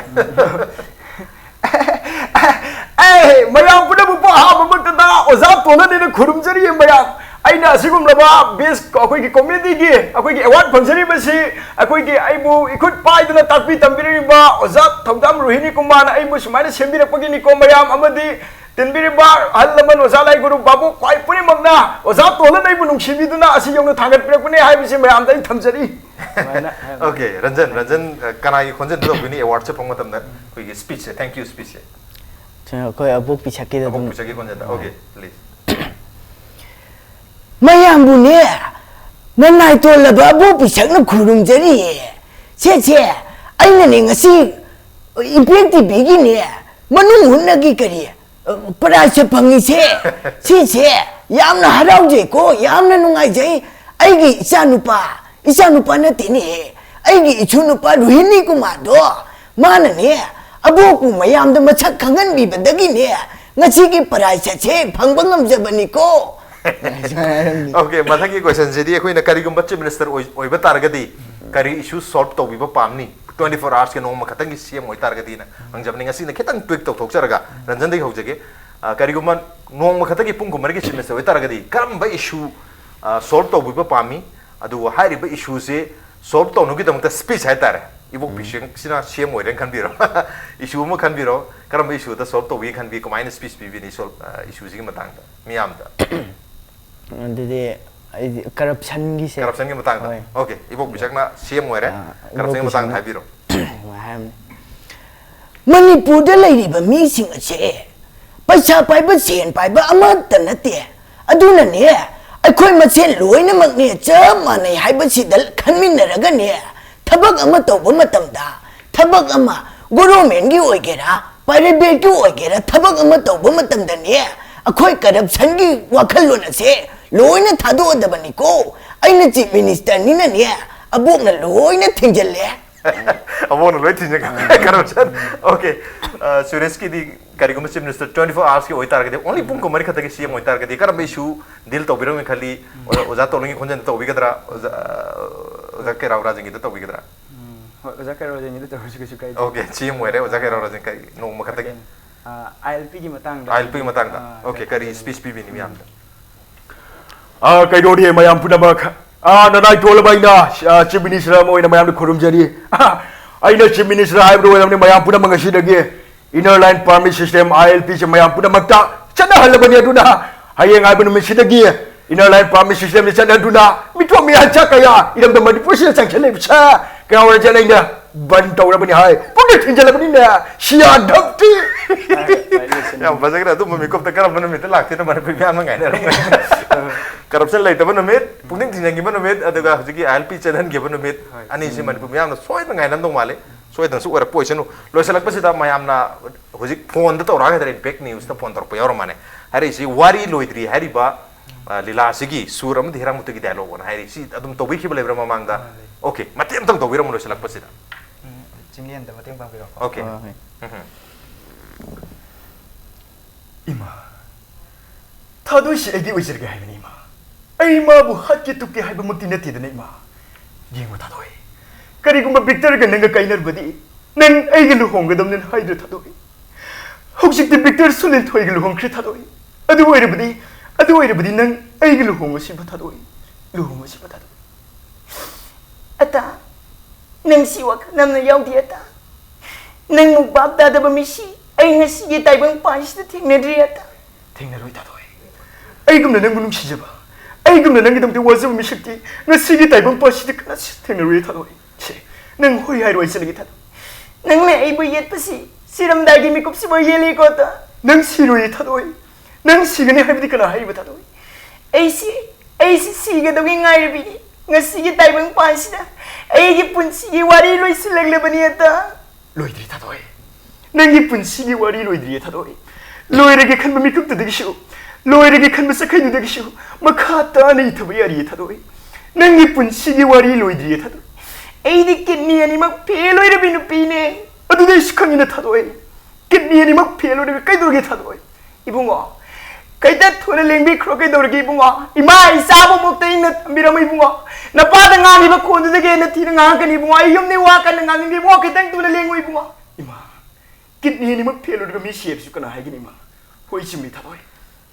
Hey, mayam puna bupa ha babak ta oza tona ne khurumjari mayam aina sigum laba best akoi ki comedy gi akoi ki award phangjari basi akoi ki aibu ikut pai dana takpi tambiri ba oza thodam rohini kumar aibu sumaina sembira pagi ni ko mayam amadi tinbiri ba halaman oza lai guru babu pai puni magna oza tona nei bu nungsibi duna asi yong thagat pire pune hai bisi mayam dai thamjari Okay, Ranjan kanai konjen do bini award se pangma tamna koi ki speech thank you speech. Koi abuk pichaki da Abuk bisa ki konjen da. Okay, please. Mayam bu ne nanai to la ba bu pichak na khurum jari che aina ne ngasi impact bigi ne manung hunna gi kari prize phangi che yamna harau je ko yamna nungai je ai gi isa nupa na tini ai gi ichu nupa ruhini kuma do mana ne abu ku mayam da machak khangan bi badagi ne ngasi gi prize che phangba ngam jabani ko. Okay, mathaki question jadi koi na kari gumba chief minister oi ba targadi kari issue solve to bi ba pamni 24 hours ke no ma khatang gi CM oi targadi na ang jabni ngasi na khitang tweak to thokcharaga Ranjan dei hojage kari gumba no ma khatagi pung gumar gi chief minister oi targadi karam ba issue solve to bi ba pami adu hari ba issue se solve to no gi damta speech hai tare ibok bishing sina CM oi ren kan biro issue mo kan biro karam ba issue da solve to wi kan bi ko minus speech bi ni solve issue ji gi matang da miyam da Jadi corruption gi se. Corruption gi matang da. Okay, ibok bisak na CM oi re corruption gi matang hai biro. Manipur da lai ba mi sing che paisa pai ba sen pai ba amat na te aduna ne akhoi machen loina mak ne cha manai hai ba si dal khanmin na raga ne thabak ama to ba matam da thabak ama government gi oi gera private gi oi gera thabak ama to ba matam da ne akhoi corruption gi wakhal lo na se loina thado da bani ko aina chief minister ni na ne abok na loina thingjal le Abon loi tinja corruption. Okay, Suresh ki di kari gumba chief minister 24 hours ki oi targadi only pung ko mari khata ki CM oi targadi karam issue dil to biro me khali oza to longi konjan to bigadra oza ke raw rajing to bigadra oza ke raw rajing to hosu kai okay CM oi re oza ke raw rajing kai no ma khata ki ILP gi matang da okay kari speech bi ni miam da kai do di mayam punabak nanai tol baina chief minister mo ina mayam khurum jari aina chief minister haibro lamne mayam puna mangasi dagi inner line permit system ILP che mayam puna makta chana halabani aduna hayeng aibun misidagi inner line permit system ni chana aduna mitwa mi hacha kaya idam da Manipur se changchale bcha kaya wala jana ina ban tawra bani hai pune thinjala bani na sia dhapti ya bazagra tu mami kop ta karam bana mit lakti na Manipur mi amang ngai na corruption lai taban mit puning thinjang gi ban mit aduga hujigi ILP chadan gi ban mit ani si Manipur mi amna soi na ngai nam dong male soi dang su ora poison lo selak pasi da mayam na hujik phone da to ra ga impact news ta phone tor po yor mane hari si wari loidri hari ba lila sigi suram dhirang mutu gi dialogue na hari si adum to bi khibale bra mamang da okay matem tang to biram lo selak pasi da Cinggian da mateng pang biro okay ima thadoi si egi oi jirga hai ima ai ma bu hakki tukke hai ba mukti nati da nei ma jingo thadoi kari gumba victor ga nanga kainar badi nang ai gi lu hong ga dam nen hai da thadoi hoksik ti victor sulen thoi gi lu hong khri thadoi adu oi re badi nang ai gi lu hong si ba thadoi ata nang siwak namna yaw di ata nang mubab da ba misi ai ngasi gi taibang pais da thing nedri ata thengna roi thadoi ai gumna nang bunung si jaba ai gumna nang gi dam te wazam mi shakti ngasi gi taibang pais da kana si thengna roi thadoi che nang hoi hai roi sel gi thadoi nang ne ai bu yet pasi siram da gi mi kup si bo yeli ko ta nang si roi thadoi nang si gani hai bi kana hai ba thadoi ꯑꯩꯁꯤ ꯁꯤꯒꯗꯧꯒꯤ ꯉꯥꯏꯔꯕꯤꯅꯤ ꯉꯁꯤꯒꯤ ꯇꯥꯏꯕꯪ ꯄꯥꯟꯁꯤꯗ ꯑꯩꯒꯤ ꯄꯨꯟꯁꯤꯒꯤ ꯋꯥꯔꯤ ꯂꯣꯏꯁꯤꯜꯂꯛꯂꯕꯅꯤ ꯑꯇ ꯂꯣꯏꯗ꯭ꯔꯤ ꯊꯥꯗꯣꯛꯑꯦ ꯅꯪꯒꯤ ꯄꯨꯟꯁꯤꯒꯤ ꯋꯥꯔꯤ ꯂꯣꯏꯗ꯭ꯔꯤꯌꯦ ꯊꯥꯗꯣꯛꯑꯦ ꯂꯣꯏꯔꯒꯦ ꯈꯟꯕ ꯃꯤꯀꯨꯞꯇꯨꯗꯒꯤꯁꯨ ꯂꯣꯏꯔꯒꯦ ꯈꯟꯕ ꯆꯈꯩꯗꯨꯗꯒꯤꯁꯨ ꯃꯈꯥ ꯇꯥꯅ ꯏꯊꯕ ꯌꯥꯔꯤꯌꯦ ꯊꯥꯗꯣꯛꯑꯦ ꯅꯪꯒꯤ ꯄꯨꯟꯁꯤꯒꯤ ꯋꯥꯔꯤ ꯂꯣꯏꯗ꯭ꯔꯤꯌꯦ ꯊꯥꯗꯣꯛꯑꯦ ꯑꯩꯗꯤ ꯀꯤꯗꯅꯤ ꯑꯅꯤꯃꯛ ꯐꯦꯜ ꯑꯣꯏꯔꯕꯤ ꯅꯨꯄꯤꯅꯦ ꯑꯗꯨꯗ ꯑꯩꯁꯨ ꯈꯪꯉꯤꯅ ꯊꯥꯗꯣꯛꯑꯦ ꯀꯤꯗꯅꯤ ꯑꯅꯤꯃꯛ ꯐꯦꯜ ꯑꯣꯏꯔꯕꯤ ꯀꯩꯗꯧꯔꯒꯦ ꯊꯥꯗꯣꯛꯑꯦ 이붕어 그때 돈을 랭비 그렇게 돌게 이붕어 이마 이사보 먹다 있는 미라모 이붕어 나 빠다 나니바 코드게 나 티는 나간 이붕어 이 염네 와간 나간 이붕어 그때 돈을 랭고 이붕어 이마 kitni mak phelur mi shape su kana haigini ma hoi chimi thadoi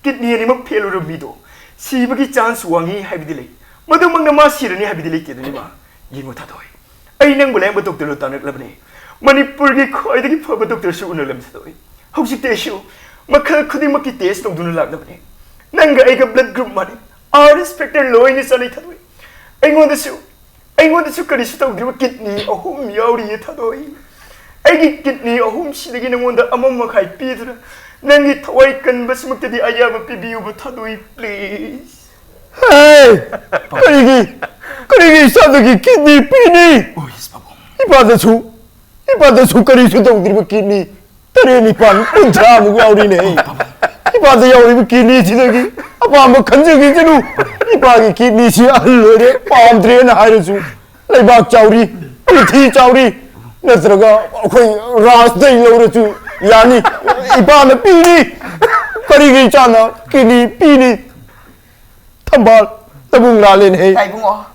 kitni ni mak phelur mi do sibagi chance wangi haibidile madu mangna ma sirani haibidile ke ni ma yingo thadoi ai nang buleng ba doctor tanak labne manipur gi khoi dagi phaba doctor su unalam thadoi hausi te su makha khudi makki test tong dunu lak labne nang ga ai ga blood group mani are respected low ni sani thadoi ai ngon da su kari su tong dru kitni ahum yauri thadoi ai kitni ahum sidagi nangonda amam makhai pidra nangi thawai kan basmukti ayaba pibiu ba thadoi please hey karigi sadagi kidney pini oh yes babo ibada su kari su tong dri kidney tare ni pan punja mu yauri ne ibada yauri kidney sidagi apa ma khanjagi jenu ibagi kidney si allore pam dre na hairu su leibak chauri thi chauri natraga khoi ras dai lore su yani ibana pini karigi chana kidney pini thambal tabung la len he tai bungo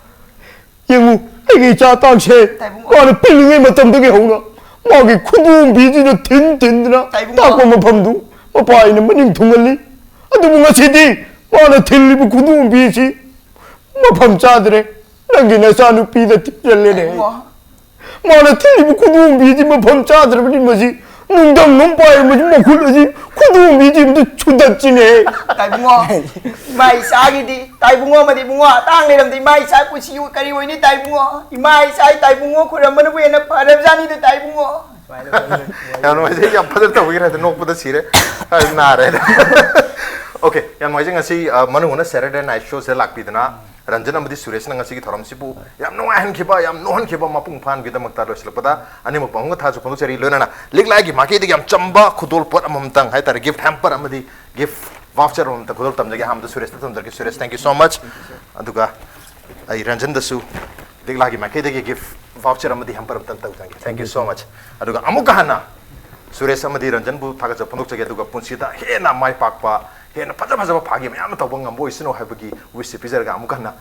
yengu egi cha tang che ko na pilinge matam de ge hona mogi khudum bi ji na tin na ta ko ma pham du ma pai na maning thungali adu bunga sidi ma na thilli bu khudum bi ji ma pham cha dre nangi na sa nu pi da tille ne ma na thilli bu khudum bi ji ma pham cha dre bi ma ji nungdam num pai ma ji ma khul ji khudum bi ji du chudat ji ne tai bungo mai sa gi di tai bungo ma di bungo tang le ram di mai sa ku si kari woi ni tai bungo mai sa tai bungo khu ram ma na param jani de tai bungo yan mo je yam padal tawi ra no pada sire na re okay yan mo je ngasi Manung na Saturday night show se lak pidna Ranjan amadi Suresh na ngasi ki thoram sibu yam no han khiba yam no han khiba mapung phan gi damak ta losla pada ani mo pang tha ju pang chari lona na lik lai gi maki de yam chamba khudol pot amam tang hai tar gift hamper amadi gift voucher amam ta khudol tam jage ham da Suresh ta tam jage Suresh thank you so much aduga ai Ranjan da su lik lai gi maki de gift voucher amadi hamper am tang thank you so much aduga amuka hana Suresh amadi Ranjan bu thaga ja pang jage aduga punsida he na mai pakpa he na paja paja phagi me am ta bang am boy sino habagi wish pizza ga amuka hana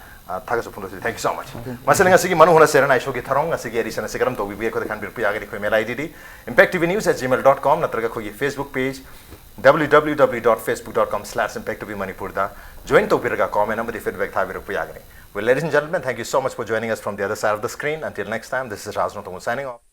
thaga ja pang thank you so much masala ngasi gi Manung na Serena show gi tharong ngasi gi erisa na segaram to bi ko de kan bir pu yagari ko mail id impactvnews@gmail.com natraga ko gi Facebook page www.facebook.com/impactvmanipur da join to birga comment amadi feedback tha bir pu yagari well ladies and gentlemen thank you so much for joining us from the other side of the screen until next time this is Raj Nongthombam signing off